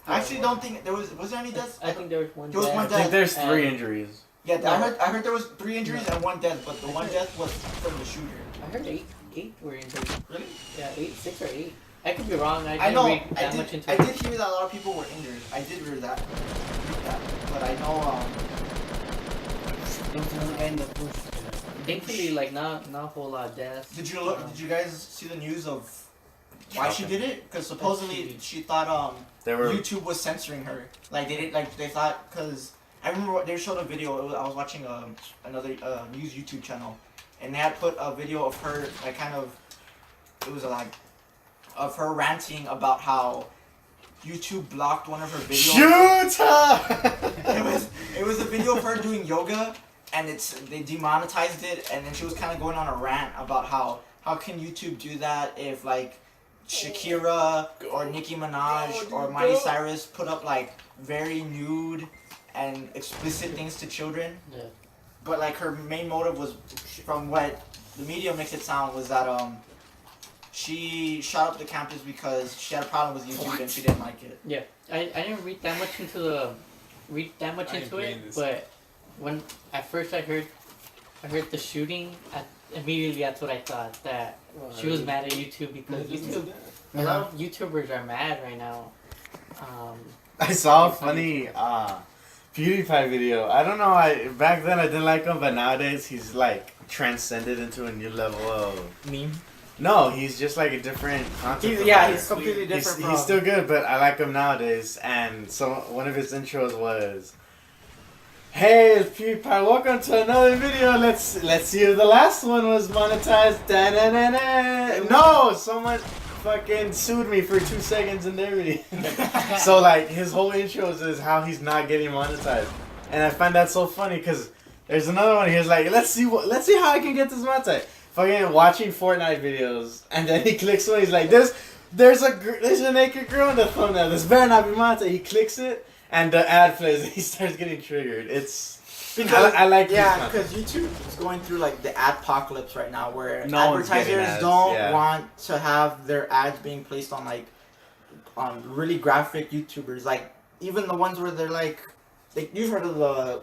I actually don't think there was there any deaths. I think there was one. There was death. one I think there's And- 3 injuries. Yeah, No. I heard there was 3 injuries and 1 death, but the 1 death was from the shooter. I heard eight were injured. Really? Yeah, 6 or 8. I could be wrong. I I didn't know. read that much into I it. did hear that a lot of people were injured. I did read that. But I know. Thankfully, like not a whole lot of deaths. Did you look? Did you guys see the news of why she did it? Because supposedly she thought They were. YouTube was censoring her. Like they thought because I remember they showed a video. I was watching another news YouTube channel, and they had put a video of her like kind of. It was like of her ranting about how YouTube blocked one of her videos. Shoot! It was a video of her doing yoga, and they demonetized it, and then she was kind of going on a rant about how can YouTube do that if like Shakira or Nicki Minaj or Miley Cyrus put up like very nude and explicit things to children. Yeah. But like her main motive was, from what the media makes it sound, was that she shut up the campus because she had a problem with YouTube and she didn't like it. Yeah, I didn't read that much into it, but when at first I heard the shooting, immediately that's what I thought, that she was mad at YouTube because a lot of YouTubers are mad right now. I saw a funny PewDiePie video. I don't know. Back then I didn't like him, but nowadays he's like transcended into a new level of Meme. No, he's just like a different content. He's completely different. He's still good, but I like him nowadays. And so one of his intros was, "Hey, it's PewDiePie. Welcome to another video. Let's see if the last one was monetized." Da-na-na-na. No, someone fucking sued me for 2 seconds in their video. So like his whole intros is how he's not getting monetized, and I find that so funny because there's another one. He's like, let's see how I can get this monetized. Fucking watching Fortnite videos, and then he clicks one. He's like, there's a naked girl in the thumbnail. This better not be monetized. He clicks it, and the ad plays, and he starts getting triggered. It's because I like because YouTube is going through like the adpocalypse right now, where No one's getting advertisers ads, don't want to have their ads being placed on like on really graphic YouTubers, like even the ones where they're like you've heard of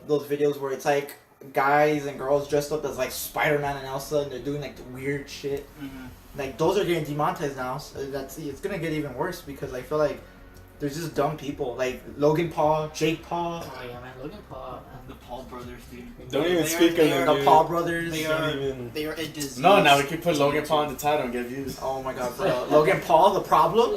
those videos where it's like guys and girls dressed up as like Spider-Man and Elsa, and they're doing like the weird shit. Mm-hmm. Like those are getting demonetized now. So it's gonna get even worse because I feel like there's just dumb people like Logan Paul, Jake Paul, Oh yeah, man, Logan Paul. The Paul brothers, dude. Don't even They are- speak of they them, are- the dude. Paul brothers. They Don't are even- they are a disease. No, now we can put Logan Paul in the title and get views. Oh my god, bro. Logan Paul, the problem?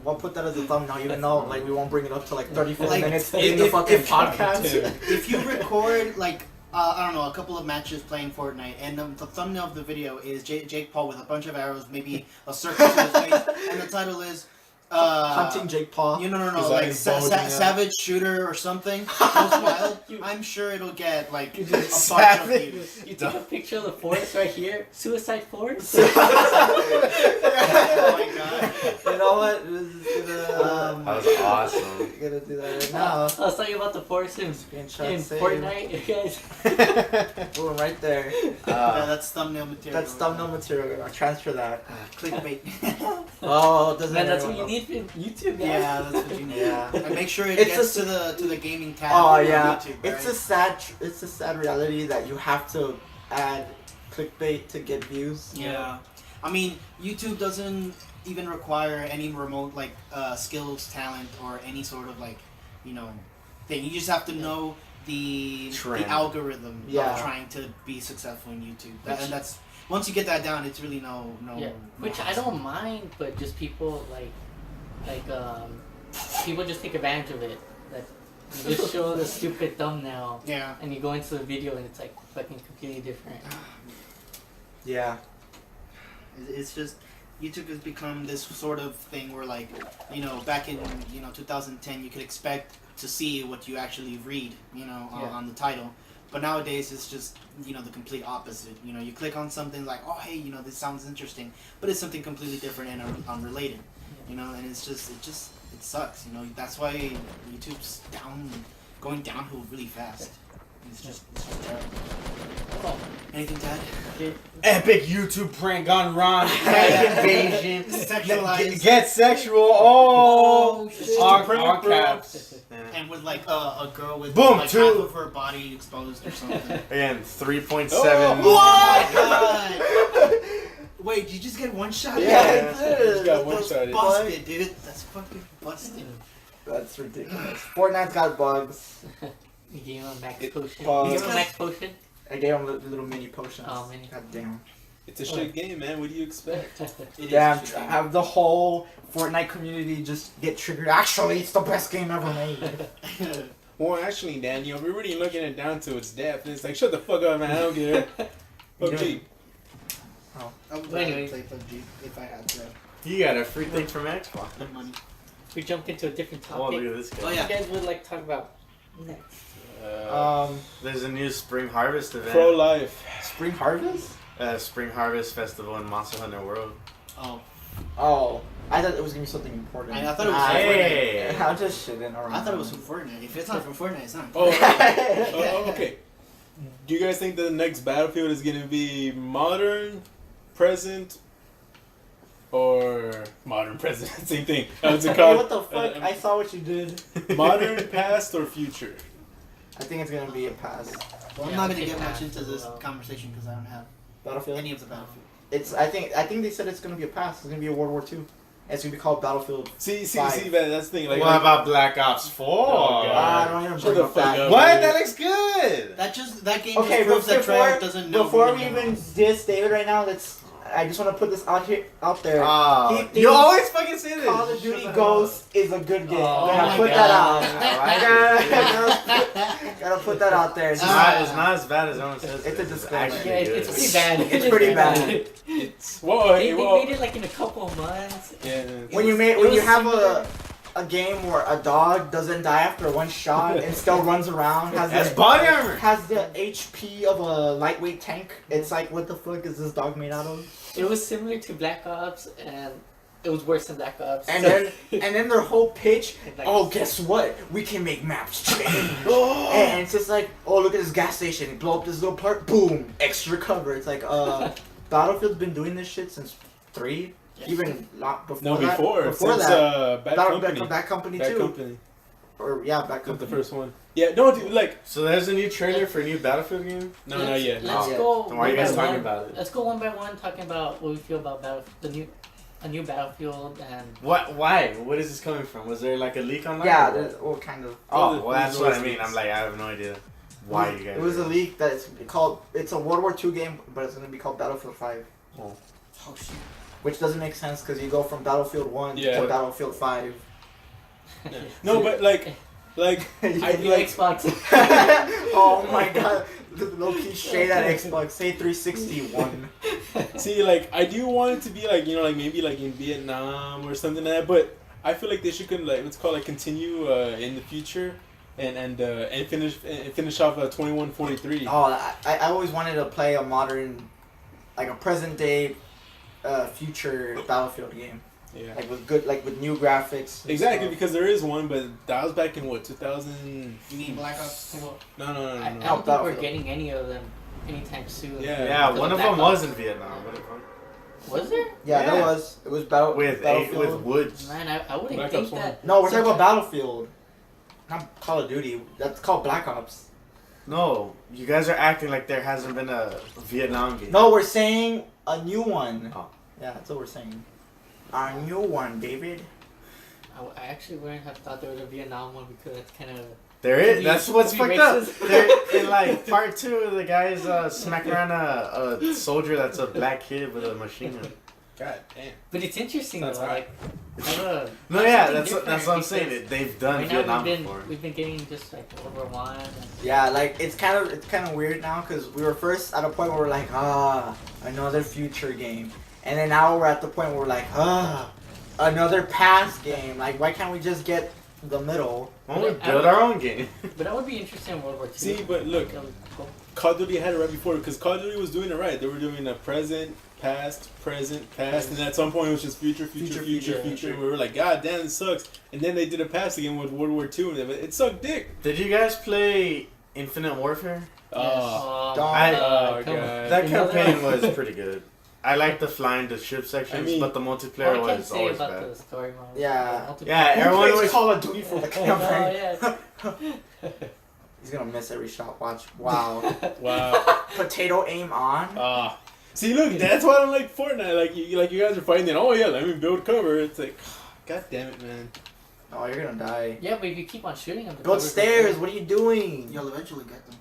We'll put that as a thumbnail, even though like we won't bring it up to like 34 Like, minutes if- in the if- fucking if- podcast. Dude. If you record like I don't know, a couple of matches playing Fortnite, and the thumbnail of the video is Jake Paul with a bunch of arrows, maybe a circle to his face, and the title is Hunting Jake Paul. No, His like eyes bulging out. Savage Shooter or something. Most Wild. I'm sure it'll get like a bunch of Savage. views. You take a picture of the forest right here, Suicide Forest. Oh my god. You know what? This is gonna, That was awesome. gonna do that right now. I was talking about the forest in Screenshot save. Fortnite, you guys. Boom, right there. Yeah, that's thumbnail material. That's thumbnail material. I'll transfer that. Clickbait. Oh, doesn't Man, that's what everyone you know? need for YouTube, guys. Yeah, that's what you need. Yeah. And make sure it It's gets to the gaming tab. Oh on yeah, YouTube, it's right? it's a sad reality that you have to add clickbait to get views. Yeah. I mean, YouTube doesn't even require any remote like skills, talent, or any sort of like, thing. You just have to know the Trend. algorithm Yeah. of trying to be successful in YouTube. And that's once you get that down, it's really no. Yeah, which I don't mind, but just people people just take advantage of it. Like, you just show the stupid thumbnail, Yeah. and you go into the video, and it's like fucking completely different. Yeah. It's just YouTube has become this sort of thing where like, back in 2010, you could expect to see what you actually read, on the title. But nowadays it's just the complete opposite. You click on something like, oh hey, this sounds interesting, but it's something completely different and unrelated. And it sucks. That's why YouTube's going downhill really fast. It's just terrible. Oh, Anything to add? okay. Epic YouTube prank gone wrong. Flag invasion. Sexualized. Get sexual. Oh, shit. all caps. And with like a girl with Boom, like two. half of her body exposed or something. Again, 3.7. Oh my god! Wait, did you just get one shot? Yeah, I You just got one That's shot. busted, dude. That's fucking busted. That's ridiculous. Fortnite's got bugs. You gave him a max potion. Pause. You gave him a max potion? I gave him little mini potions. Oh, mini. God damn. It's a shit game, man. What do you expect? It is Damn, just a- have the whole Fortnite community just get triggered. Actually, it's the best game ever made. well, actually, Daniel, we're really looking it down to its depth. And it's like, shut the fuck up, man. I don't care. PUBG. I would Well, rather anyways. play PUBG if I had the You got a free thing from Xbox. money. We jumped into a different Oh, topic. look at this guy. Oh, What yeah. you guys would like to talk about next? There's a new Spring Harvest event. Pro life. Spring Harvest? Spring Harvest Festival in Monster Hunter World. Oh, Oh, I thought it was gonna be something important. I thought it was Nah, Hey. I'm just shitting around. I thought it was from Fortnite. If it's not from Fortnite, it's not. Oh, okay. Do you guys think the next Battlefield is going to be modern, present, or modern, present? Same thing. What's it Hey, called? what the fuck? I saw what you did. Modern, past, or future? I think it's gonna be a pass. Well, I'm Yeah, not I gonna think get much that into as this well. conversation because I don't have Battlefield. any of the Battlefield. It's. I think they said it's gonna be a pass. It's gonna be a World War II. It's gonna be called Battlefield. See, Five. man, that's the thing. Like, What about Black Ops 4? Oh, God. I don't even Shut bring the up fuck that. up. What? That looks good. That game Okay, just proves but that Treyarch doesn't know. before what we they're even doing. diss David right now, I just want to put this out there. Oh, He you thinks always fucking say this. Call of Duty Ghost is a good game. Oh Gotta my put God. that out. I Gotta put that out there. It's not as bad as everyone says. It's a it is. disclaimer. actually Yeah, good. it's pretty bad. It's pretty bad. it's whoa, They whoa. made it like in a couple of months. Yeah. When you have a game where a dog doesn't die after one shot and still runs around, That's body armor. has the HP of a lightweight tank. It's like, what the fuck is this dog made out of? It was similar to Black Ops, and it was worse than Black Ops. And then their whole pitch. Like- Oh, guess what? We can make maps change. And it's just like, oh, look at this gas station. You blow up this little part. Boom, extra cover. It's like, Battlefield's been doing this shit since 3. Even not before No, that. before Before since that. Bad Company. Bad Company Bad too. Company. Or yeah, Bad That's the Company. first one. Yeah, no, dude, like, So there's a new trailer for a new Battlefield game. no, not yet. Let's No. go. Then why are you one guys by talking one. about it? Let's go one by one, talking about what we feel about a new Battlefield, and What? Why? What is this coming from? Was there like a leak online? Yeah, or what? there's, well, kind of. Oh, well, that's There's what I always mean. leaks. I'm like, I have no idea why you guys. It was a are- leak that it's called. It's a World War II game, but it's gonna be called Battlefield 5, Oh shit. which doesn't make sense because you go from Battlefield 1 Yeah. to Battlefield 5. No, but like, I new like. Xbox. Oh my god, low key shade at Xbox. Say 361. See, like, I do want it to be like, you know, like maybe like in Vietnam or something like that. But I feel like they should like what's called like continue in the future, and finish off 2143. Oh, I always wanted to play a modern, like a present day, future Battlefield game. Yeah. Like with new graphics. and Exactly, stuff. because there is one, but that was back in what 2000. You mean Black Ops 2? No. I don't think we're Battlefield. getting any of them anytime soon. Yeah. Yeah, Because one of Black them Ops. was in Vietnam. Was there? Yeah, there Yeah. was. It was With Battlefield. woods. Man, I wouldn't Black think Ops 1. that. No, we're talking about Battlefield. Not Call of Duty. That's called Black Ops. No, you guys are acting like there hasn't been a Vietnam game. No, we're saying a new one. Oh. Yeah, that's what we're saying. A new one, David. I actually wouldn't have thought there was a Vietnam one because that's kind of. There is. That's what's Be fucked up. racist. There, in like part 2, the guys smack around a soldier that's a black kid with a machine gun. God damn. But it's interesting Sounds though. right. Like, have a- No, have yeah, something that's different what I'm saying. because They've done right now Vietnam we've before. been getting just like World War One. And Yeah, like it's kind of weird now because we were first at a point where we're like, another future game, and then now we're at the point where we're like, another past game. Like, why can't we just get the middle? Why don't we build our own game? But that would be interesting in World War Two. See, but look, That would be cool. Call of Duty had it right before because Call of Duty was doing it right. They were doing a present, past, and at some point it was just future. Future. And we were like, God damn, this sucks. And then they did a past again with World War II, and it sucked dick. Did you guys play Infinite Warfare? Oh, Don't- oh, come on. God. That Another- campaign was pretty good. I like the flying the ship sections, I mean- but the multiplayer All I can was say always about bad. the story mode. Yeah. Yeah, everyone Who plays was. Call of Duty for the Oh, campaign. yeah. He's gonna miss every shot. Watch. Wow. Wow. Potato aim on. Ah. See, look, that's why I don't like Fortnite. Like you guys are fighting it. Oh yeah, let me build cover. It's like, God damn it, man. Oh, you're gonna die. Yeah, but if you keep on shooting them, the Build cover's stairs. okay. What are you doing? You'll eventually get them.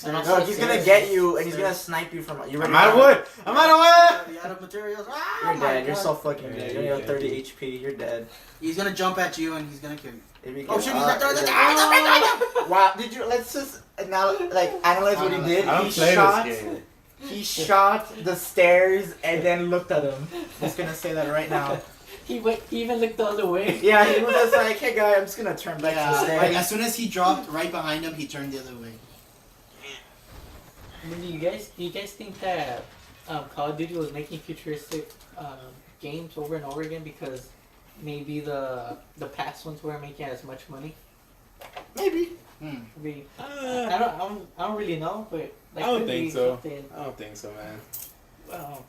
And No, also he's gonna Sarah- get you and he's gonna snipe you from. You I'm out of wood. I'm out of wood. The out of materials. Ah, You're my dead. You're God. so fucking dead. You only have Yeah, 30 dude. HP. You're dead. He's gonna jump at you and he's gonna kill you. If you Oh get- shit! He's not throwing Ah! Wow, did you? Let's just now like analyze what he did. I don't He play shot. this game. He shot the stairs and then looked at him. Just gonna say that right now. He even looked the other way. Yeah, he was just like, "Hey guy, I'm just gonna turn back to the Yeah, like stairs." as soon as he dropped right behind him, he turned the other way. I mean, do you guys think that Call of Duty was making futuristic games over and over again because maybe the past ones weren't making as much money? Maybe. Maybe, Uh, I don't really know, but like, I don't could think be so. something. I don't think so, man. Well,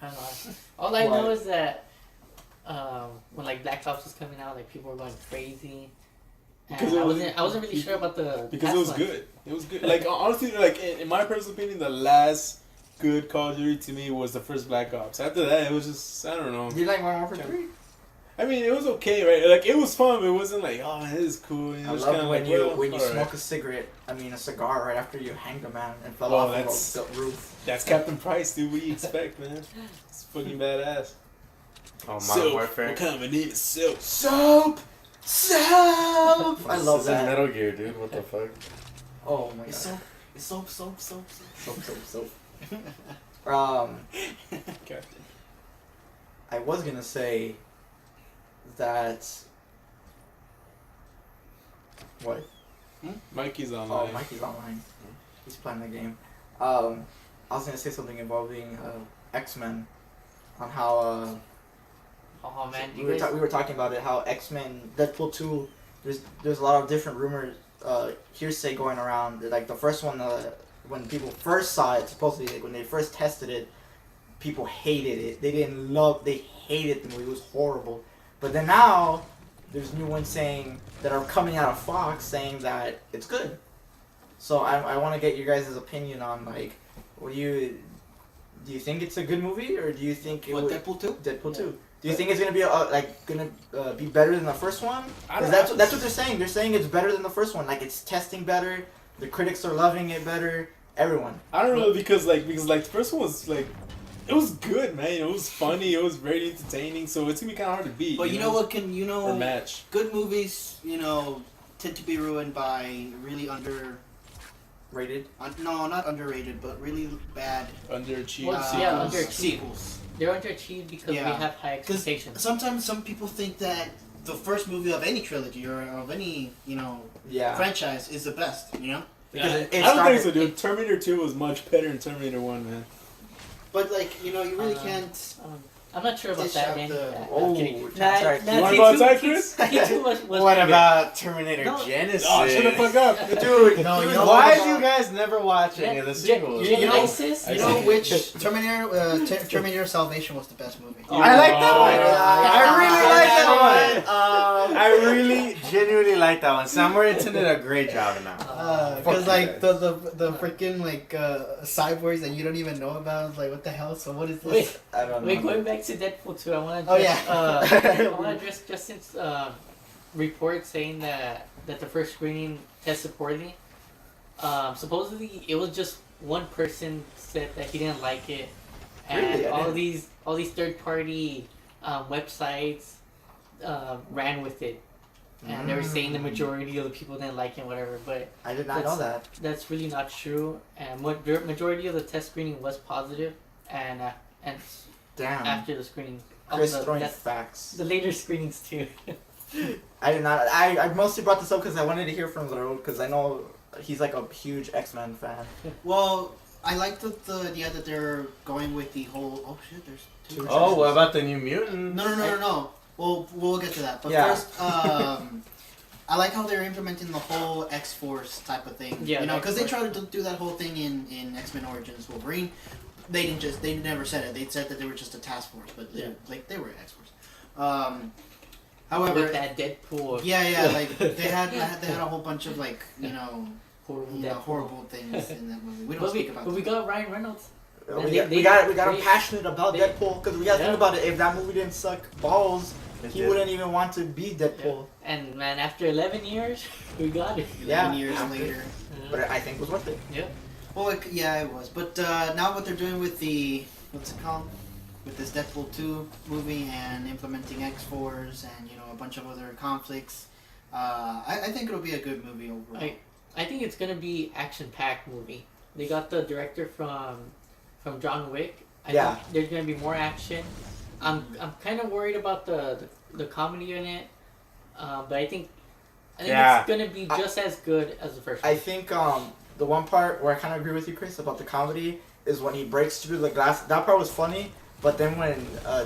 I don't know. All I know is that when like Black Ops was coming out, like people were going crazy. And Because it I wasn't really sure about the Because past it was ones. good. It was good. Like honestly, like in my personal opinion, the last good Call of Duty to me was the first Black Ops. After that, it was just I don't know. Do you like Modern Warfare 3? I mean, it was okay, right? Like it was fun. But it wasn't like oh, this is cool. It I was love kinda when like, you well, when you alright. smoke a cigar right after you hang the man and fell Oh, off that's- the roof. That's Captain Price, dude. What do you expect, man? It's fucking badass. Oh, Modern Soap. Warfare. What kind of a name is Soap? Soap, soap. I love This is that. Metal Gear, dude. What the fuck? Oh my god. It's soap, soap. Soap. Captain. I was gonna say that. What? Mikey's Oh, online. Mikey's online. He's playing the game. I was gonna say something involving X-Men, on how Oh man, we you were guys, we were talking about it. How X-Men, Deadpool 2. There's a lot of different rumors, hearsay going around. Like the first one, when people first saw it, supposedly like, when they first tested it, people hated it. They hated the movie. It was horrible. But then now, there's new ones that are coming out of Fox saying that it's good. So I want to get your guys' opinion on like, do you think it's a good movie or do you think What, Deadpool 2? Deadpool 2? Do you think it's gonna be better than the first one? I Because don't- that's what they're saying. They're saying it's better than the first one. Like it's testing better. The critics are loving it better. Everyone. I don't know because the first one was like, it was good, man. It was funny. It was very entertaining. So it's gonna be kind of hard to beat. But you know what Or match good movies, tend to be ruined by really Rated. no, not underrated, but really bad underachieved. Well, sequels. yeah, underachieved. sequels. they're underachieved because we Yeah. have high expectations. Sometimes some people think that the first movie of any trilogy or of any, Yeah. franchise is the best, Because I it don't started- think so, dude. Terminator 2 was much better than Terminator 1, man. But you really Uh, can't. I'm not sure about Dish that, out man. the- I'm Oh, kidding. sorry. You want about that, Chris? T2 was What pretty good. about Terminator No. Genesis? Oh, shut the fuck up. Dude, No, he you was know Why talking do you about- guys never watch any of the sequels? Genesis? You know which Terminator Salvation was the best movie. Oh. I like that one. Oh. I really like that one. I really genuinely like that one. Sam Worthington did a great job in that one. Because Fuck you the freaking cyborgs that you don't even know about, like what the hell? So what is this? Wait, I don't know. wait, going back to Deadpool 2, I want to Oh, address, yeah. I want to address Justin's report saying that the first screening tested poorly. Supposedly, it was just one person said that he didn't like it, and Really? I all didn't- these third party websites ran with it, and they were saying the majority of the people didn't like it, whatever. But I did not know that. that's really not true, and majority of the test screening was positive, and Damn. after the screening, of Chris the, throwing that's- facts. the later screenings too. I did not. I mostly brought this up because I wanted to hear from Laro because I know he's like a huge X-Men fan. Well, I like the idea that they're going with the whole. Oh shit! There's two. Oh, what about the New Mutants? No. We'll get to that. But Yeah. first, I like how they're implementing the whole X-Force type of thing. Yeah, because they X-Force. tried to do that whole thing in X-Men Origins Wolverine. They never said it. They said that they were just a task force, but they were X-Force. However, With that Deadpool, yeah, like they had a whole bunch of horrible horrible things in that movie. We don't But speak about. we them. got Ryan Reynolds. We And got they- we got him they- passionate about they- Deadpool because we got to Yeah. think about it. If that movie didn't suck balls, It he did. wouldn't even want to be Deadpool. And man, after 11 years, we got it. 11 Yeah. years later. But I think it was worth it. Well, yeah, it was. But now what they're doing with the what's it called? With this Deadpool 2 movie and implementing X-Force and a bunch of other conflicts, I think it'll be a good movie overall. I think it's gonna be action-packed movie. They got the director from John Wick. I Yeah. think there's gonna be more action. I'm kind of worried about the comedy in it, but I think Yeah. it's gonna be just as good as the first one. I think the one part where I kind of agree with you, Chris, about the comedy is when he breaks through the glass. That part was funny, but then when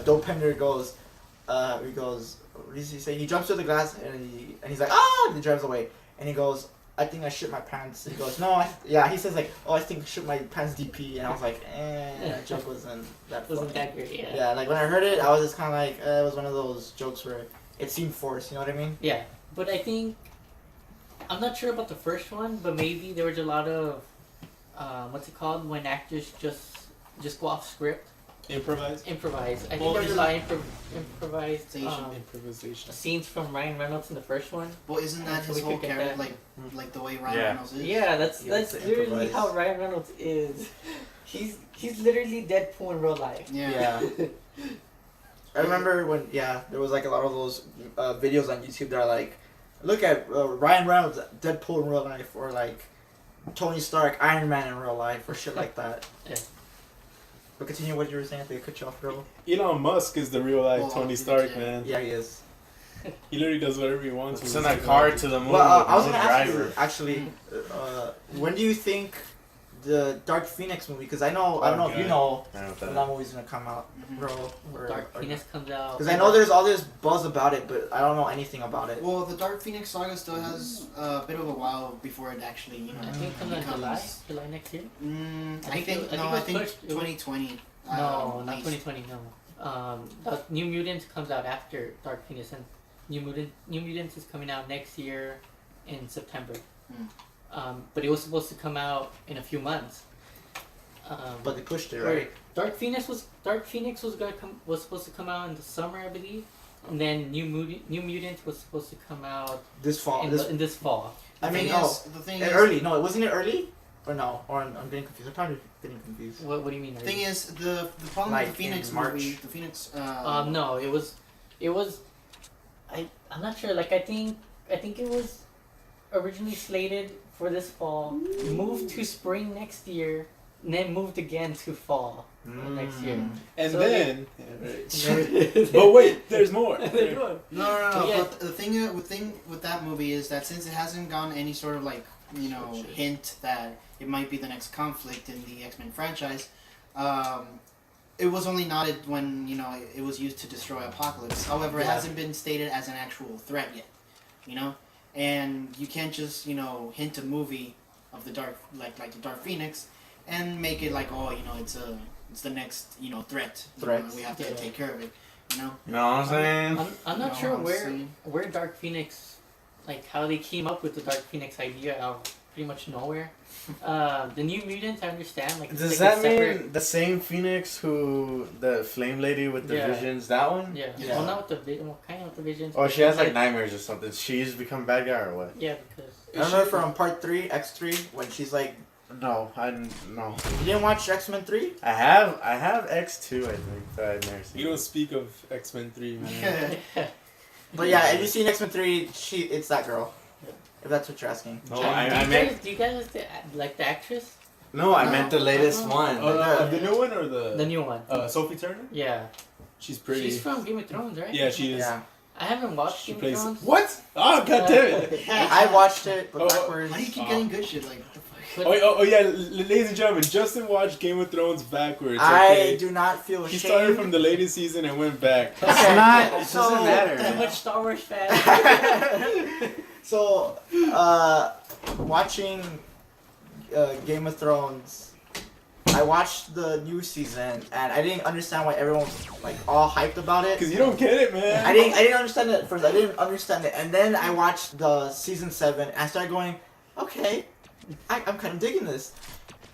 Dopender goes, what does he say? He jumps through the glass and he's like, ah! And he drives away. And he goes, I think I shit my pants. And he goes, no, he says like, oh, I think I shit my pants DP. And I was like, that joke wasn't that funny. Wasn't that great? Yeah. Yeah, like when I heard it, I was just kind of like, it was one of those jokes where it seemed forced, you know what I mean? Yeah, but I think I'm not sure about the first one, but maybe there was a lot of what's it called when actors just go off script, Improvise. improvise. I think Well, there was a isn't- lot of improvised Improvisation. scenes from Ryan Reynolds in the first one. Well, isn't that So his we whole could get character, that. like the way Ryan Yeah. Reynolds is? Yeah, that's He likes to literally improvise. how Ryan Reynolds is. He's literally Deadpool in real life. Yeah. I remember when, there was like a lot of those videos on YouTube that are like, look at Ryan Reynolds, Deadpool in real life, or like Tony Stark, Iron Man in real life, or shit like that. Yeah. But continue what you were saying. I think I cut you off, bro. Elon Musk is the real life Well, Tony yeah. Stark, man. Yeah, he is. He literally does whatever he wants. with Send his that car technology. to the moon. Well, with I was no gonna ask driver. you actually, when do you think the Dark Phoenix movie? Because I don't know if you Okay. know I know what when that that movie's gonna come out, Mhm. bro. Dark Phoenix comes out. Because I know there's all this buzz about it, but I don't know anything about it. Well, the Dark Phoenix saga still has a bit of a while before it actually, I think it comes out in becomes- July next year. I think it I was think pushed- it was- 2020. No, not released. 2020. No. The New Mutants comes out after Dark Phoenix, and New Mutants is coming out next year in September. But it was supposed to come out in a few months. But they pushed it, Or right? Dark Phoenix was supposed to come out in the summer, I believe, and then New Mutant was supposed to come out This fall. in this fall. I mean, the thing is, early. No, wasn't it early? Or no? Or I'm getting confused. I'm probably getting confused. What do you mean? the thing is the problem Like with the Phoenix in March. movie, the Phoenix. No, it was. I'm not sure. Like I think it was originally slated for this fall, moved to spring next year, and then moved again to fall next year. And So then. But But wait, there's more. No. Yeah. But the thing with that movie is that since it hasn't gotten any sort of like hint that it might be the next conflict in the X-Men franchise, it was only nodded when it was used to destroy Apocalypse. However, it Yeah. hasn't been stated as an actual threat yet. And you can't just hint a movie of the Dark like the Dark Phoenix and make it like it's the next threat. We have to Yeah. take care of it. You know what I'm saying? I'm not No, sure I'm where saying- Dark Phoenix, like how they came up with the Dark Phoenix idea out of pretty much nowhere. The New Mutants, I understand. Like, it's Does like that a separate, mean the same Phoenix who the flame lady with the Yeah. visions? That one? Yeah. Yeah. Well, not with the kind of with the visions. Oh, but she has like like nightmares or something. She's become bad guy or what? yeah, because I remember from part 3, X3, when she's like, No, no. you didn't watch X-Men 3? I have X2 I think that I've never seen. You don't speak of X-Men 3, man. But yeah, have you seen X-Men 3? It's that girl. If that's what you're asking. No, do I you meant guys, do you guys like the actress? no, I No. meant the latest one. The new one or The new one. Sophie Turner? Yeah. She's pretty. She's from Game of Thrones, right? Yeah, she is. Yeah. I haven't watched She Game plays. of Thrones. What? Oh, god damn it! I watched it, but Oh, backwards. How do you keep getting good shit? Like, what the fuck? But- Oh, yeah, ladies and gentlemen, Justin watched Game of Thrones backwards. I Okay? do not feel He ashamed. started from the latest season and went back. It's Okay, not. It so- doesn't matter. That man. much Star Wars fan. So, watching Game of Thrones, I watched the new season and I didn't understand why everyone was like all hyped about it. Because you don't get it, man. I didn't understand it at first. I didn't understand it, and then I watched the season 7 and I started going, okay, I'm kind of digging this.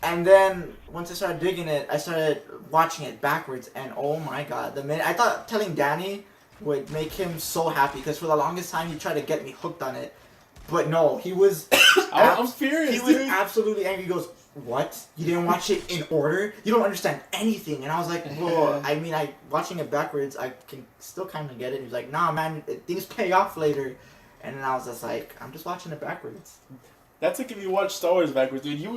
And then once I started digging it, I started watching it backwards, and oh my god, the minute I thought telling Danny would make him so happy because for the longest time he tried to get me hooked on it, but no, he was I'm furious, he was dude. absolutely angry. He goes, "What? You didn't watch it in order? You don't understand anything." And I was like, "Well, I mean, watching it backwards, I can still kind of get it." He's like, "Nah, man, things pay off later." And then I was just like, "I'm just watching it backwards." That's like if you watch Star Wars backwards, dude. You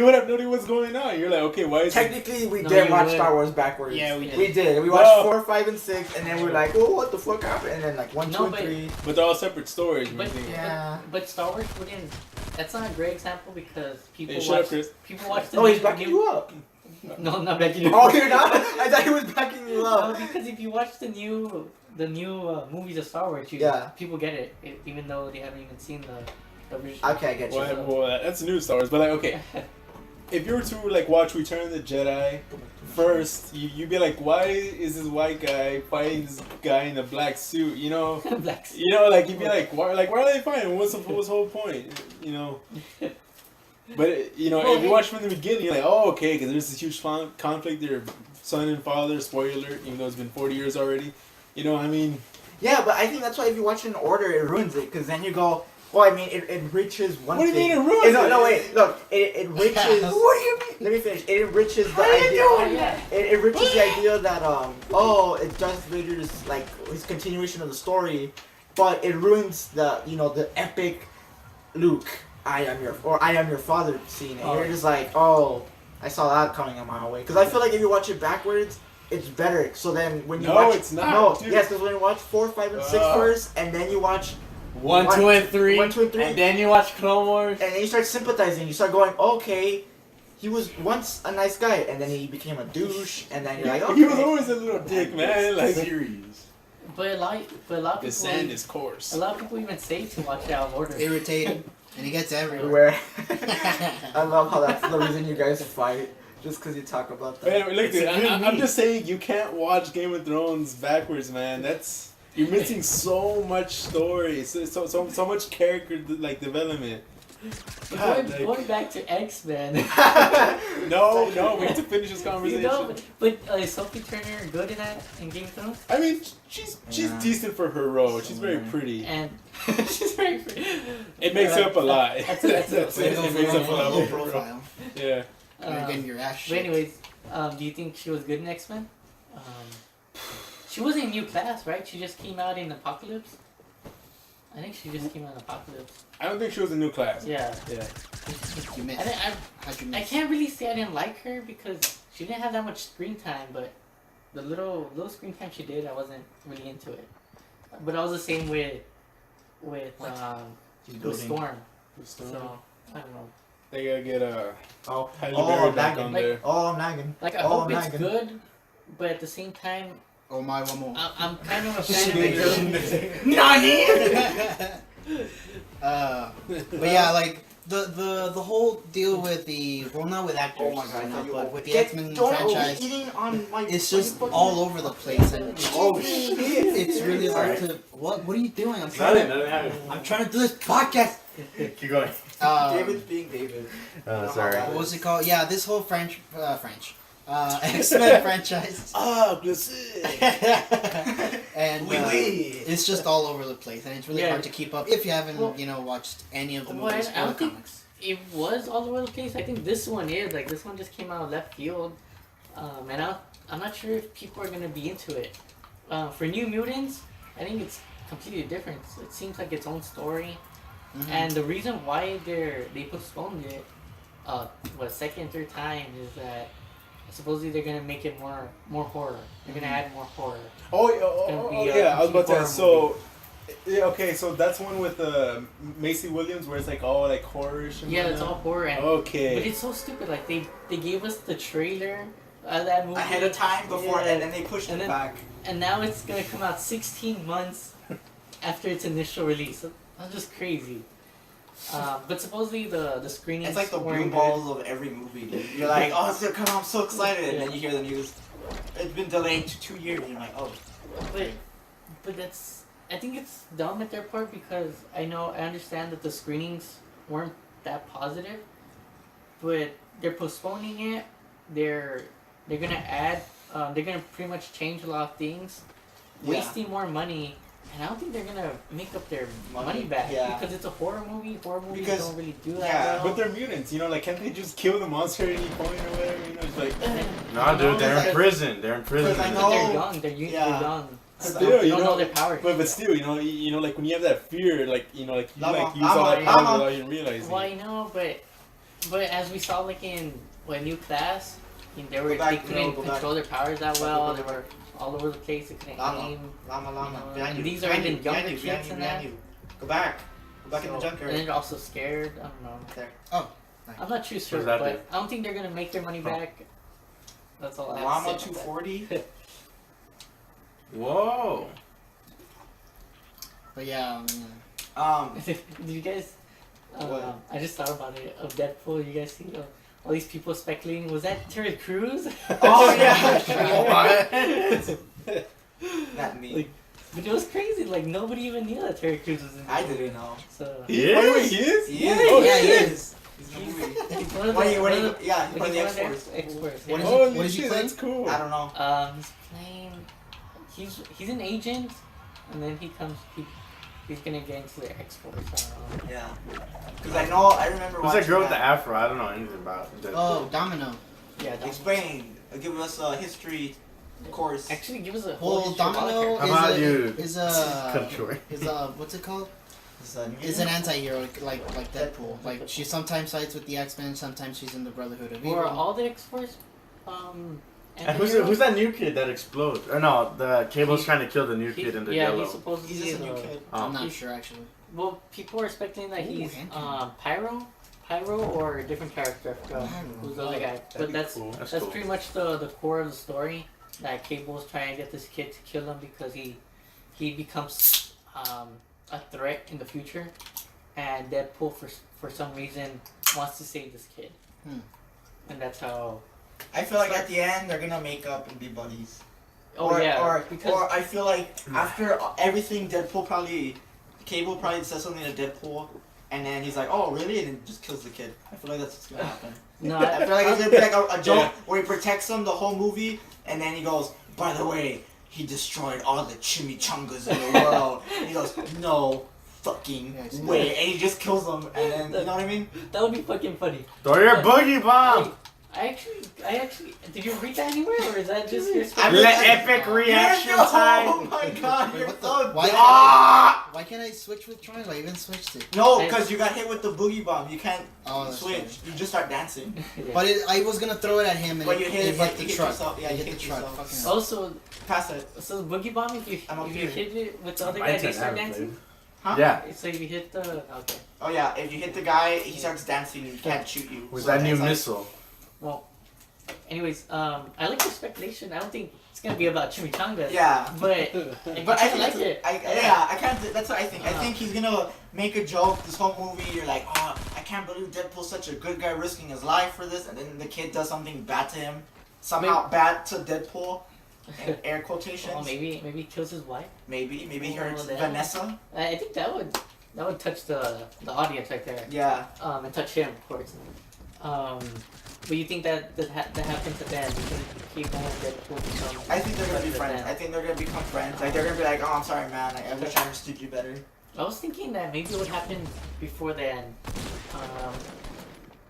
would have no idea what's going on. You're like, okay, why is it? Technically, we No, did you watch would. Star Wars backwards. Yeah, we did. We did. We watched Well- 4, 5, and 6, and then we were like, "Oh, what the fuck happened?" And then like 1, 2, No, and but- 3. But they're all separate stories. But- Yeah. But Star Wars wouldn't. That's not a great example because people Hey, shut up, watch. Chris. People watch the Oh, he's new- backing you up. No, I'm not backing you Oh, up. you're not? I thought he was backing you No, up. because if you watch the new movies of Star Wars, Yeah. people get it, even though they haven't even seen the original. Okay, I get you. Well, that's new Star Wars. But like, okay, if you were to like watch Return of the Jedi first, you'd be like, why is this white guy fighting this guy in a black suit? You know, Black Suit. like you'd be like, why are they fighting? What's the whole point? You know. But you know, if you watch from the beginning, you're like, oh, okay, because there's this huge conflict. Their son and father. Spoiler, even though it's been 40 years already. You know, I mean, Yeah, but I think that's why if you watch it in order, it ruins it. Because then you go, well, I mean, it enriches one what do you thing. mean it ruins No, it? no, wait, look, it enriches. What do you mean? Let me finish. It enriches the How you idea. doing? Yeah. It enriches the idea that it's Darth Vader's like his continuation of the story, but it ruins the epic Luke, I am your father scene, and Oh. you're just like, oh, I saw that coming a mile away. Because I feel like if you watch it backwards, it's better. So then when you No, watch, it's not, No, dude. yes, because when you watch 4, 5, and 6 first, and then you watch 1, 2, and 3. 1, 2, and 3, And then you watch Clone Wars. and then you start sympathizing. You start going, okay, he was once a nice guy, and then he became a douche, and then you're like, okay. He was always a little dick, man. Like, series. But a lot of the people. sand is coarse. A lot of people even say to watch it out of order. Irritating, and he gets everywhere. Everywhere. I love how that's the reason you guys fight, just because you talk about that. Man, look, It's dude, a good I'm movie. just saying you can't watch Game of Thrones backwards, man. You're missing so much story, so much character like development. God, like- Going back to X-Men. No, we have to finish this You conversation. know, but is Sophie Turner good in that in Game of Thrones? I mean, she's Yeah. decent for her role. She's very Yeah. pretty. And she's very pretty. It makes up a lot. That's it. It makes up a lot. Low for her role. profile. Yeah. You're Um, getting your ass but shit. anyways, do you think she was good in X-Men? She wasn't in New Class, right? She just came out in Apocalypse. I think she just came out in Apocalypse. I don't think she was a new class. Yeah. Yeah. You missed. How'd you I miss? can't really say I didn't like her because she didn't have that much screen time, but the little screen time she did, I wasn't really into it. But I was the same with What? She's with building. Storm. So I don't know. They gotta get Oh, Halle Berry back nagging. on Like- there. Oh, nagging. Like I Oh, hope it's nagging. good, but at the same time, Oh my, one more. I'm kind of a fan of the girl. Nani? But yeah, like the whole deal with not with actors, Oh my god, I you know, thought you but with the Get- X-Men don't franchise, be eating on my. it's my just fucking- all over the place, and Oh shit! it's really hard Sorry. to. What are you doing? I'm Nothing. trying to do this podcast. Keep going. David's being David. Sorry. What was it called? Yeah, this whole X-Men franchise. Ah, blessed. And it's just all over the place, and it's really Yeah. hard to keep up if you haven't, Well- watched any of the Well, movies I or don't the think- comics. It was all over the place. I think this one is like this one just came out left field, and I'm not sure if people are gonna be into it. For New Mutants, I think it's completely different. It seems like its own story, Mhm. and the reason why they postponed it, second and third time is that supposedly they're gonna make it more horror. They're gonna add more horror. Gonna be a yeah. I was about to. horror So, yeah, okay. So that's one with Macy Williams, where it's like all like horror-ish. And Yeah, it's all whatnot. horror, and Okay. but it's so stupid. Like they gave us the trailer of that movie Ahead of time before, Yeah. and then they pushed And it then- back. and now it's gonna come out 16 months after its initial release. That's just crazy. But supposedly the screenings It's like the weren't blue good. balls of every movie, dude. You're like, oh, it's gonna come out, I'm so excited, and then you hear the news. It's been delayed to 2 years, and you're like, oh. But I think it's dumb at their part because I understand that the screenings weren't that positive, but they're postponing it. They're gonna add. They're gonna pretty much change a lot of things, wasting more money. And I don't think they're gonna make up their money back because it's a horror movie. Horror movies don't really do that well. But they're mutants, you know. Like, can't they just kill the monster at any point or whatever? You know, it's like. No, dude, they're in prison. They're in prison. I But know- they're young. They're young. Still, you you don't know, know their powers. But still, you know, like when you have that fear, like you know, like you Llama, use all that llama, power llama. without even realizing. Well, I know, but as we saw, like in New Class, they back, couldn't go back. control their powers that well. Go They back. were all over the place. They couldn't Llama. aim. Llama. You know, Behind you. these are Behind even you, younger behind you, kids behind you, than behind that. you. Go back. Go back in the So- junkyard. And then they're also scared. I don't know. There. I'm not too sure, does that but do? I don't think they're gonna make their money back. That's all I have Llama to say. about 240. Whoa. But yeah, that. Did you guys? What? I just thought about it of Deadpool. You guys see all these people speculating? Was that Terry Crews? Oh yeah. Not me. Like, but it was crazy. Like nobody even knew that Terry Crews was in. I it. didn't know. So He Wait, is? he is? He is. Yeah, yeah, he he is. is. He's in the movie. he's one of the, What do you, one of the- yeah, he's one of the he's one of X-Force. X-Force. What yeah. is he- Holy what is he shit, playing? that's cool. I don't know. He's playing. He's an agent, and then he's gonna get into the X-Force. I don't know. Yeah. Because I remember Who's watching that girl with the afro? I don't know anything about. oh, Domino. Yeah, that- Explain. Give us a history course. Actually, give us a Well, whole history about Domino her. How about is you? is Country. what's it called? Is Is an anti-hero like Deadpool. Like she sometimes sides with the X-Men, sometimes she's in the Brotherhood of Were Evil. all the X-Force And who's that new kid that explodes? Or no, the Cable's trying to kill the new kid in the yeah, yellow. he's supposed to He's be just a new the. kid. I'm Oh. not sure actually. Well, people are speculating that Ooh, he's Ant-Man. Pyro, or a different character. I forgot Pyro. who's the other guy. That'd But be that's cool. That's that's cool. pretty much the core of the story. That Cable's trying to get this kid to kill him because he becomes a threat in the future, and Deadpool for some reason wants to save this kid, and that's how. I feel like at the end they're gonna make up and be buddies. Oh yeah, or because I feel like after everything, Cable probably says something to Deadpool, and then he's like, "Oh, really?" and then just kills the kid. I feel like that's what's gonna happen. no, I feel like it's gonna be like a joke Yeah. where he protects him the whole movie, and then he goes, "By the way, he destroyed all the chimichangas in the world." And he goes, "No fucking Yeah, I see way," and he just kills them, and then you know what I mean? that would be fucking funny. Throw your boogie bomb! I actually, did you read that anywhere, or is that just your? I Le mean, epic reaction Oh time! my god, Wait, you're what so the- why- dumb. Why can't I switch with triangle? I even switched it. No, because you got hit with the boogie bomb. You can't Oh, that's switch. funny. You just start dancing. Yeah. But I was gonna throw it at him and But you hit it it, hit you the hit truck. yourself. Yeah, It you hit hit the truck. yourself. Fucking hell. Also, Pass it. so the boogie bomb, I'm up if you here. hit it with the other My guy, they turn, start I haven't dancing. Huh? Yeah. So if you hit the okay. Oh yeah, if you hit the guy, he starts dancing and he can't shoot you. With So that new it's like- missile. Well, anyways, I like the speculation. I don't think it's gonna be about chimichangas. Yeah. But But I like think it. I can't. That's what I think. I Uh-huh. think he's gonna make a joke this whole movie. You're like, oh, I can't believe Deadpool's such a good guy risking his life for this, and then the kid does something bad to him, somehow bad to Deadpool, in air quotations. Well, maybe he kills his wife. maybe he Oh, hurts that- Vanessa. I think that would touch the audience right there. Yeah. And touch him, of course. But you think that happens at the end? You think Cable and Deadpool become? I think they're gonna be better friends. then? I think they're gonna become friends. Like they're gonna be like, oh, I'm sorry, man. I wish I understood you better. I was thinking that maybe it would happen before the end.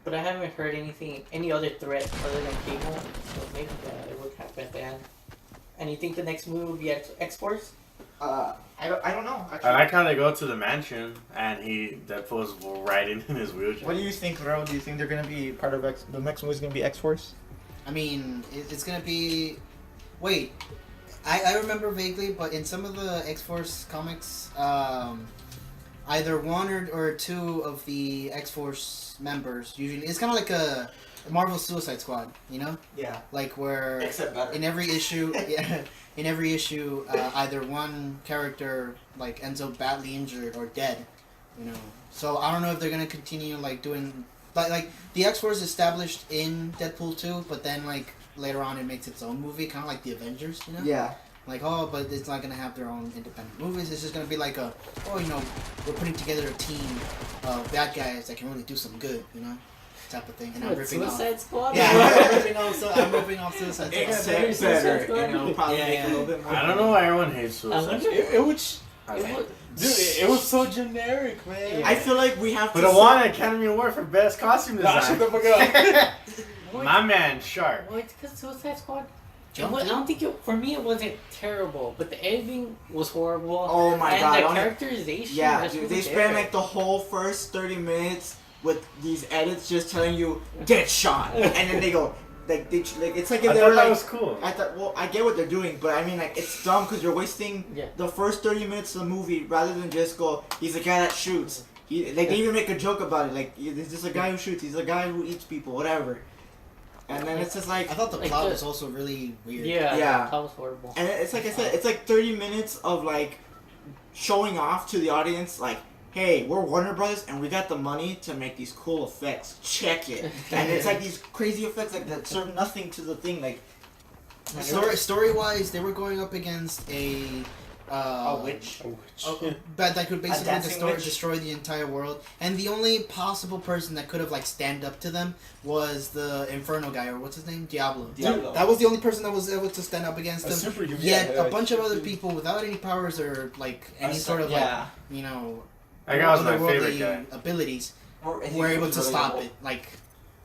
But I haven't heard any other threat other than Cable. So maybe it would happen at the end. And you think the next movie would be X-Force? I don't know. Actually. I like how they go to the mansion and Deadpool's riding in his wheelchair. What do you think, Ro? Do you think they're gonna be part of the next movie's gonna be X-Force? I mean, it's gonna be. Wait, I remember vaguely, but in some of the X-Force comics, either one or two of the X-Force members usually it's kind of like a Marvel Suicide Squad, you know, Yeah. like where Except better. in every issue, yeah, in every issue, either one character like ends up badly injured or dead, you know. So I don't know if they're gonna continue like doing like the X-Force established in Deadpool 2, but then like later on it makes its own movie, kind of like the Avengers, you know. Yeah. Like, oh, but it's not gonna have their own independent movies. It's just gonna be like you know, we're putting together a team of bad guys that can really do some good, you know. type of thing, and I'm What, ripping off. Suicide Squad? Yeah, I'm ripping off. So I'm ripping off Suicide Squad. It's better better, Suicide and it'll probably Yeah, make yeah. a little bit more. I don't know why everyone hates I Suicide wonder- Squad. It was, It was, dude, it was so generic, man. I feel like we have But to. it won an Academy Award for Best Costume Nah, shut Design. the fuck up. My man, Shark. Well, it's because Suicide Squad. Jumped I in. don't think for me it wasn't terrible, but the editing was horrible. Oh my and God, the only- characterization. Yeah, just dude, wasn't they there. spend like the whole first 30 minutes with these edits just telling you get shot, and then they go like it's like if I they thought were that like. was cool. I thought, well, I get what they're doing, but I mean, like, it's dumb because you're wasting Yeah. the first 30 minutes of the movie rather than just go, he's a guy that shoots. They even make a joke about it, like, he's just a guy who shoots, he's a guy who eats people, whatever. And then it's just like, I thought the Like plot the- was also really weird. Yeah, Yeah. that was horrible. and it's like I said, it's like 30 minutes of, like, showing off to the audience, like, hey, we're Warner Brothers and we got the money to make these cool effects. Check it. And it's like these crazy effects like that serve nothing to the thing. Like, Story wise, they were going up against a witch. but that could basically dancing witch? destroy the entire world. And the only possible person that could have like stand up to them was the Inferno guy, or what's his name, Diablo. Diablo. That was the only person that was able to stand up against A them. superhuman. Yet Yeah, a bunch of other people without any powers or like any sort of like you know That guy was my otherworldly favorite guy. abilities Like, were able to stop it, like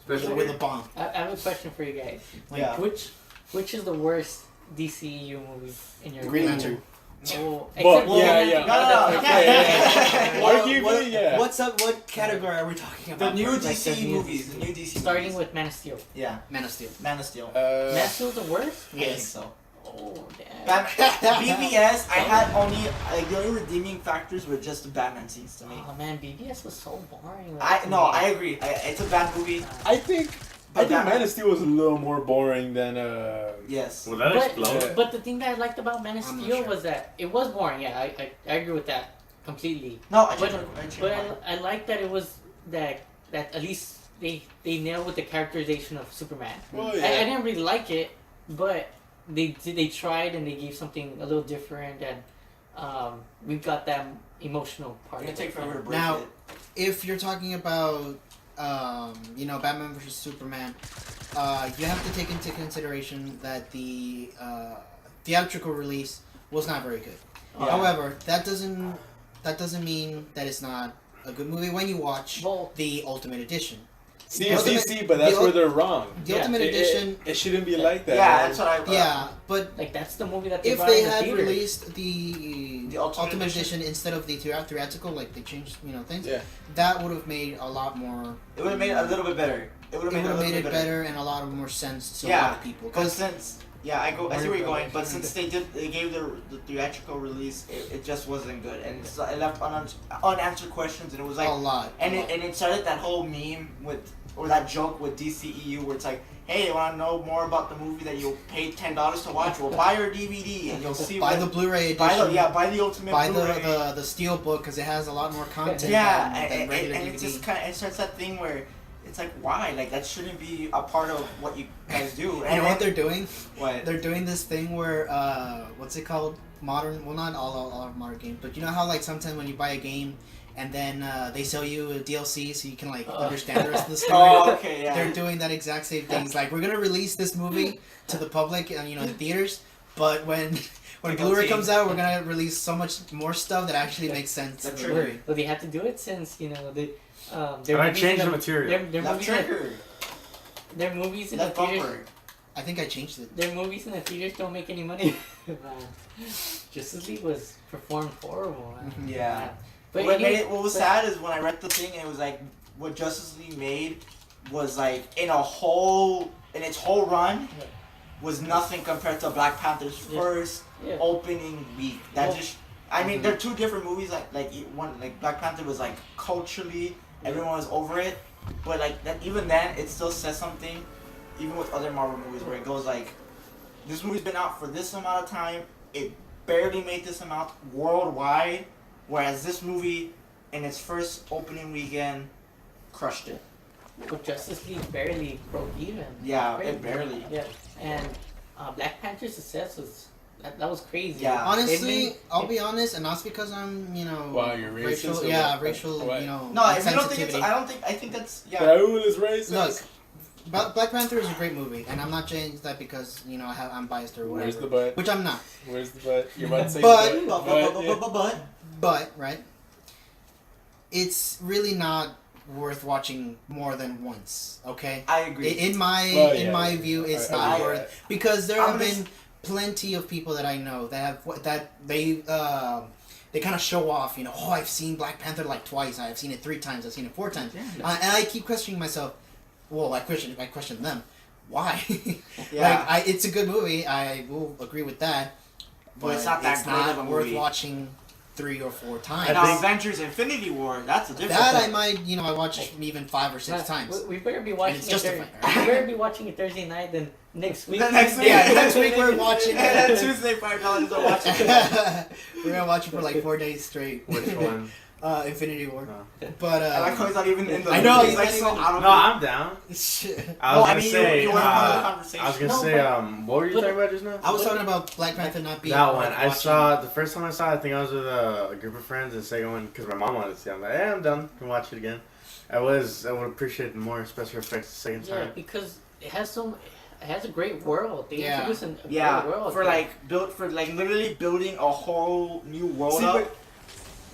Especially with a bomb. I have a question for you guys. Like, Yeah. which is the worst DCU movie in your Green opinion? Lantern. Oh, Well, except yeah, Green yeah. Lantern. No, no, yeah. What- Arguably, what- yeah. What category are we talking The about? new first? DC the new movies. The new DC Starting movies. with Man of Steel. Yeah, Man of Steel. Man of Steel. Man of Steel's the worst? I think Yes. so. Oh, damn. BVS, I had only like the only redeeming factors were just the Batman scenes to me. Oh man, BBS was so boring. I agree. It's a bad movie. I think But Man of Steel was a little more boring than Yes. Will that explode? Yeah. But the thing that I liked about Man of I'm not Steel sure. was that it was boring. Yeah, I agree with that completely. No, I But changed but my mind. I like that it was that at least they nailed with the characterization of Superman. Well, I yeah. didn't really like it, but they tried and they gave something a little different, and we got that emotional part. It's gonna of take it. forever to break Now- it. If you're talking about Batman versus Superman, you have to take into consideration that the theatrical release was not very good. Yeah. However, that doesn't mean that it's not a good movie when you watch Well, the Ultimate Edition. See, The ultimate- see, but that's the where ul- they're wrong. The Yeah. Ultimate It- Edition, It shouldn't be like that. Yeah, man. that's what I. yeah, but like that's the movie that they if brought they in the had theater. released the, The Ultimate Ultimate Edition? Edition instead of the theatrical, like they changed, things, Yeah. that would have made a lot more. It would have made it a little bit better. It would It have would made have it a made little it bit better. better and a lot of more sense to a Yeah, lot of people. Because Because since I see where you're Warner going, but Brothers. since they gave the theatrical release, it just wasn't good, and it left unanswered questions, and it was like, a lot. and a it lot. and it started that whole meme or that joke with DCEU where it's like, hey, you want to know more about the movie that you'll pay $10 to watch? Well, buy your DVD and you'll see. buy what- the Blu-ray edition. buy the Ultimate buy Blu-ray. the steel book because it has a lot more content. Yeah, than regular and DVD. it's just kind of it starts that thing where it's like, why? Like that shouldn't be a part of what you guys do. And what they're doing, what? they're doing this thing where what's it called? Modern, well, not all modern games, but you know how like sometimes when you buy a game and then they sell you a DLC so you can like understand the rest of the story. Oh, okay, yeah. They're doing that exact same thing. It's like we're gonna release this movie to the public and in theaters, but when Blu-ray comes out, we're gonna release so much more stuff that actually makes sense. That's to the true. movie. But they had to do it since Can I change the material? Left trigger. Their movies in Left the theaters. bumper. I think I changed it. Their movies in the theaters don't make any money. Justice League was performed horrible. Man. Mhm. Yeah. But What it- made it? What was but- sad is when I read the thing and it was like what Justice League made was like in its whole run Yeah. was nothing compared to Black Panther's Yeah. first Yeah. opening week. That Well- just. I mean, they're two different movies. One Black Panther was like culturally everyone was over it, but like that even then it still says something. Even with other Marvel movies where it goes like, this movie's been out for this amount of time. It barely made this amount worldwide, whereas this movie, in its first opening weekend, crushed it. But Justice League barely broke even. Yeah, it barely. Yeah, and Black Panther's success was That was crazy. Yeah. It Honestly, made- I'll be honest, and that's because I'm, Wow, you're racist racial, or yeah, what? racial, What? No, if you don't think it's, insensitivity. I think that's, yeah. Raul is racist. Look, Black Panther is a great movie, and I'm not saying that because I'm biased or whatever. Where's the butt? Which I'm not. Where's the butt? You're about to say But- the butt. But But right, it's really not worth watching more than once. Okay, I agree. in my Well, in yeah, my yeah. view, it's I- not I- worth because there I'm have gonna been plenty of people that I know that have that they kind of show off. You know, oh, I've seen Black Panther like twice. I've seen it 3 times. I've seen it 4 times. And I keep questioning myself. Well, I question them. Why? Yeah. Like, it's a good movie. I will agree with that. But it's not that great of a worth movie. watching 3 or 4 times. And now think- Avengers Infinity War, that's a different That I thing. might, I watched even 5 or 6 Nah, times. We better be watching it's it. justified. We better be watching it Thursday night than next week. Next week. Yeah, next week we're watching And it. then Tuesday, $5 to watch it. We're gonna watch it for like 4 days straight. Which one? Infinity War. No. But I like how he's not even in the I know, he's he's like not so even- out of No, I'm down. shit. I was I gonna mean, say. you weren't part of the I conversation. was gonna No, say. but- What were you but- talking about just now? I was talking about Black Panther not being That worth one. I watching. saw the first time I saw it. I think I was with a group of friends. And the second one, because my mom wanted to see it. I'm like, yeah, I'm done. Can watch it again. I would appreciate more special effects the second Yeah, time. because it has a great world. They Yeah. introduce a great Yeah, world. for literally building a whole new world See, up. but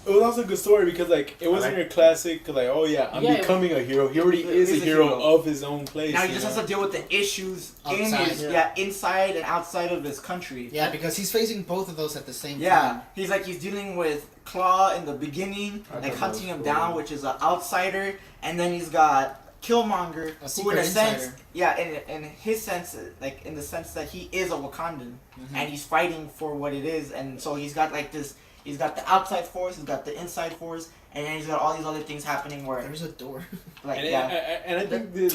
it was also a good story because like it wasn't your classic like, oh yeah, I'm Yeah, it- becoming a hero. He already is a He's a hero hero. of his own place. Now he you just know? has to deal with the issues Outside. inside and outside of his country. Yeah, because he's facing both of those at the same Yeah, time. he's dealing with Claw in the beginning, I like thought hunting that him was down, cool. which is an outsider, and then he's got Killmonger, A who in secret a sense, insider. yeah, in his sense, like in the sense that he is a Wakandan, Mhm. and he's fighting for what it is, and so he's got like this. He's got the outside force, he's got the inside force, and then he's got all these other things happening where, There's a door. like, And, yeah, and I think the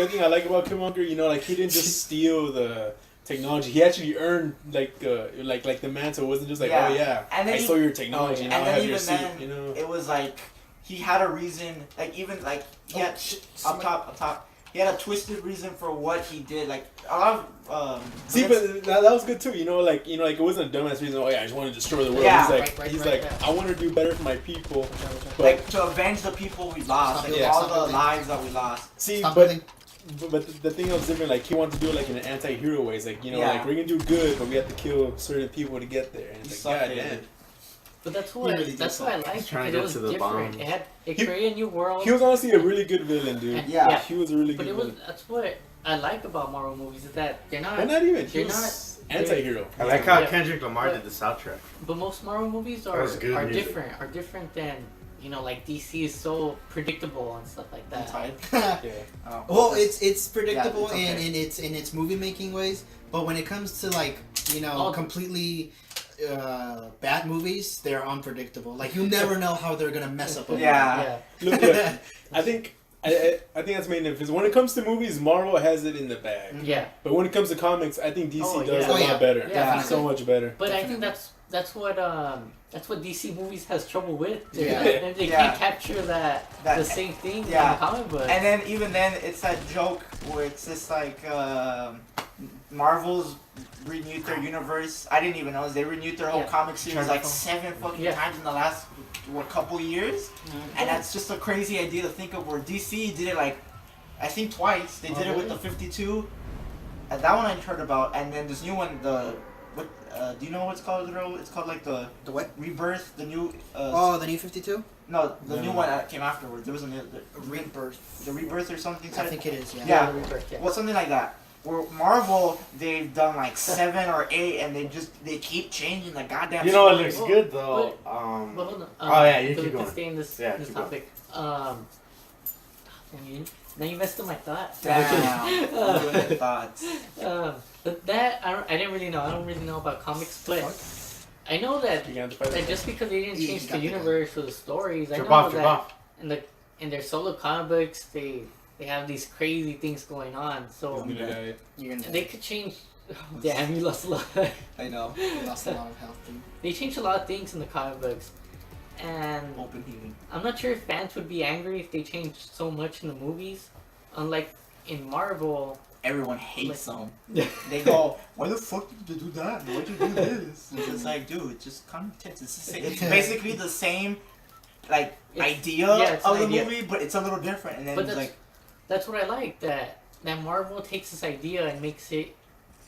other thing I like about Killmonger, like he didn't just steal the technology. He actually earned like the mantle. It wasn't just like, Yeah. oh yeah, And then I he- stole your technology. Now and I then have your even suit. then, You know. it was like he had a reason, like even like he had up top. He had a twisted reason for what he did. Like a lot of See, events- but that was good too. Like it wasn't a dumbass reason. Oh yeah, I just want to destroy the world. Yeah. He's like, Right, I want to do better for my people. But like to avenge the people we lost, Stop like building, all stop the building. lives that we lost. see, Stop but building. but the thing was different. Like he wanted to do it like in an anti-hero ways. Like Yeah. like we're gonna do good, but we have to kill certain people to get there. And He it's like, sucked God it. damn. But that's He what really did that's what I suck. liked Trying to because it get was to the different. bomb. It He- created a new world. He was honestly a really good villain, dude. And- Yeah. He was a really But good it was villain. that's what I like about Marvel movies is that they're not. But not even. He They're was not- anti-hero. I like how Yeah. Kendrick Lamar But- did the soundtrack. But most Marvel movies That are was good music. different than like DC is so predictable and stuff like that. Inside. Yeah. Oh, Well, that's- it's predictable Yeah, it's okay. in its movie making ways, but when it comes to like Oh. completely bad movies, they're unpredictable. Like you never know how they're gonna mess up. A movie. Yeah. Look, I think that's main difference. When it comes to movies, Marvel has it in the bag. Yeah. But when it comes to comics, I think DC Oh, does yeah. a Oh, yeah. lot better. Yeah. So much better. But I think that's what DC movies has trouble with. Yeah. They Yeah. can't capture the That- same thing yeah. in the comic book. And then even then, it's that joke where it's just like Marvel's renewed their universe. I didn't even know they renewed their whole Yeah. comic series Turn like it off. 7 fucking Yeah. times in the last couple years, and that's just a crazy idea to think of. Where DC did it like I think twice. They Oh, did it with the really? 52. That one I heard about, and then this new one, what do you know what it's called? It's called like the what? Rebirth, the new Oh, the new 52? no, the new No. one that came afterwards. There was the Rebirth. Rebirth or something. I think it is. Yeah. Yeah. The Rebirth, yeah. Well, something like that. Where Marvel, they've done like 7 or 8, and they keep changing the goddamn. You know what story. looks Well, good though? But hold on. Oh, yeah, you so keep we can going. stay in this, Yeah, this keep going. topic. Now you messed up my thought. Damn. Good thoughts. But that I didn't really know. I don't really know about comics, but I know that You got to fight that just because they didn't You change the got the gun. universe or the stories, I Drop know off, that drop off. in their solo comic books they have these crazy things going on. So You're gonna they could change. Damn, you lost a lot. I know. you lost a lot of health. Dude. They changed a lot of things in the comic books, and Open healing. I'm not sure if fans would be angry if they changed so much in the movies. Unlike in Marvel, everyone hates them. Yeah. They go, why the fuck did you do that? Why'd you do this? It's just like, dude, it just kind of tits. It's basically the same, like, idea it's of an the idea. movie, but it's a little different. And then But it's like, that's what I like. That Marvel takes this idea and makes it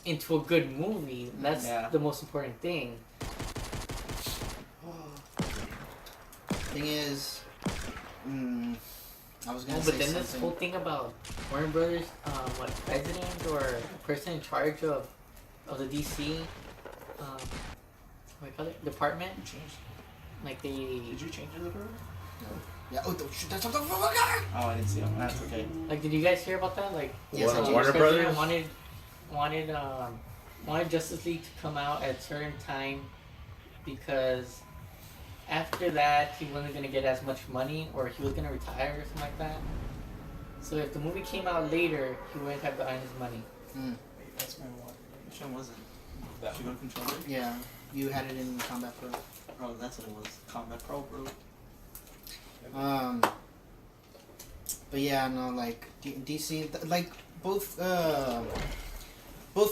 into a good movie. That's Yeah. the most important thing. Thing is, I was gonna But say then this something. whole thing about Warner Brothers, what president or person in charge of the DC, what do you call it, department? you changed. Like they. Did you change the cover? Yeah. Oh, don't shoot that something. Oh, I didn't see them. That's okay. Like, did you guys hear about that? Like, Yes, I did. Warner president Brothers? wanted Justice League to come out at a certain time because after that he wasn't gonna get as much money, or he was gonna retire or something like that. So if the movie came out later, he wouldn't have gotten his money. That's my one. Which one was it? That Did you go controller? Yeah, you had it in Combat Pro. Oh, that's what it was. Combat Pro, bro. But yeah, no, like DC, like both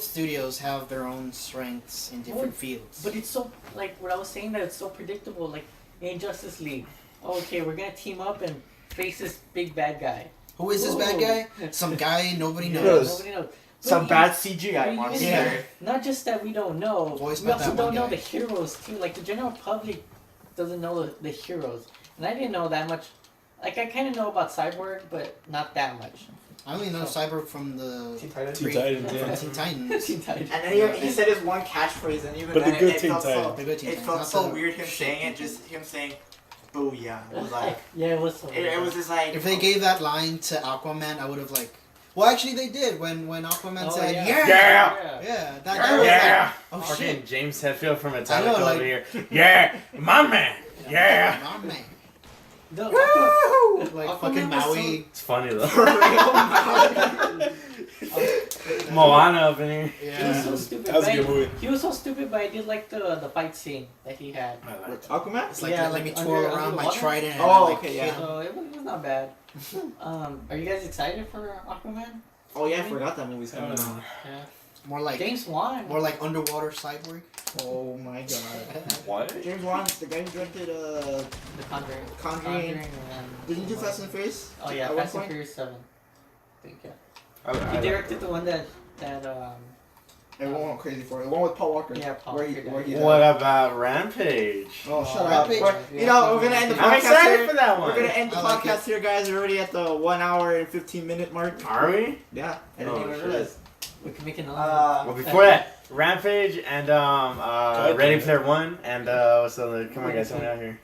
studios have their own strengths in different fields. But it's so, like what I was saying, that it's so predictable. Like in Justice League, okay, we're gonna team up and face this big bad guy. Who is this bad guy? Some guy nobody Yes. knows. Nobody knows. Some But bad but CGI even monster. that, not just that we don't know, Voiced we by also that don't one know guy. the heroes too. Like the general public doesn't know the heroes, and I didn't know that much. Like I kind of know about Cyborg, but not that much. I only know Cyborg from the Teen Titans. Teen Titans, from yeah. Teen Titans. Teen Titans. And then he said his one catchphrase, and even But the then good it Teen felt so, Titans. The good Teen it Titans, felt not so the- weird him saying it, just him saying, "Booyah." It was like, Yeah, it was so. it was just like. If they gave that line to Aquaman, I would have like. Well, actually, they did when Aquaman Oh, said, yeah. "Yeah, Yeah. yeah." That was Yeah! like, oh Fucking shit, James Hetfield from I Metallica know, like- over here. Yeah! My man! Yeah! my man, No, like Aquaman fucking was so- Maui. It's funny though. So, Moana up in here. He was Yeah. so stupid. That was a but good movie. He was so stupid, but I did like the fight scene that he had. With Aquaman? It's like Yeah, let me like twirl under around my water? trident. Oh, and, like, okay, hit yeah. him. So it was not bad. Are you guys excited for Aquaman? Oh yeah, I forgot that movie's coming out. Yeah. More like James Wan. more like underwater cyborg. Oh my god. What? James Wan, the guy who directed The Conjuring. Conjuring. and Did he do Fast and Furious? Oh yeah, At one Fast and point? Furious 7. I think yeah. I He directed the one that Everyone went crazy for it. The one with Paul Walker. Yeah, Paul Where he, Walker where he What about Rampage? Oh, shut Rampage? up. You know, we're gonna end the I'm podcast excited here. for that one. We're gonna end the I like podcast here, guys. We're already at the 1 hour and 15-minute mark. Are we? Yeah, I didn't Oh, even shit. realize. we can make another. Well, before that, Rampage and Ready Player One and what's the other? Come on, guys, help me out here.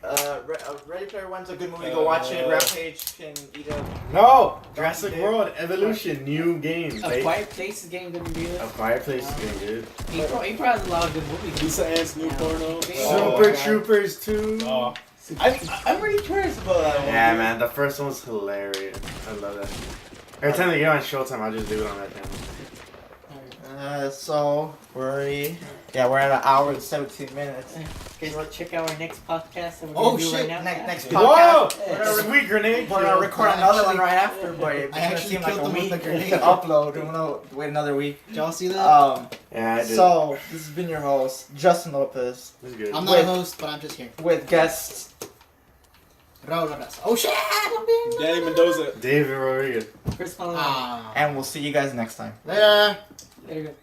Ready Player One's a good movie. Go watch it. Rampage can eat up. No, Jurassic World Evolution, new game. A Quiet Place is getting good reviews. A Quiet Place is getting good. April has a lot of good movies. Lisa Ann's new porno. Super God. Troopers 2. Oh, I'm really curious about that one. Yeah, man, the first one was hilarious. I love that. Every time they get on Showtime, I'll just do it on that channel. So we're already. Yeah, we're at 1 hour and 17 minutes. Guys, want to check out our next podcast that we're Oh, gonna do shit. right now? Next Yeah. Whoa! podcast. Sweet grenade. We're gonna record another one right after, but it's I gonna actually seem like killed a them with week the grenade. to upload. We're gonna wait another week. Did y'all see that? Yeah, I did. So this has been your host, Justin Lopez, It was good. I'm not wait. a host, but I'm just here. with guests. Raul Raras. Oh shit! I'm being. Danny Mendoza. David Rodriguez. Chris Mullins. Ah. And we'll see you guys next time. Later. There you go.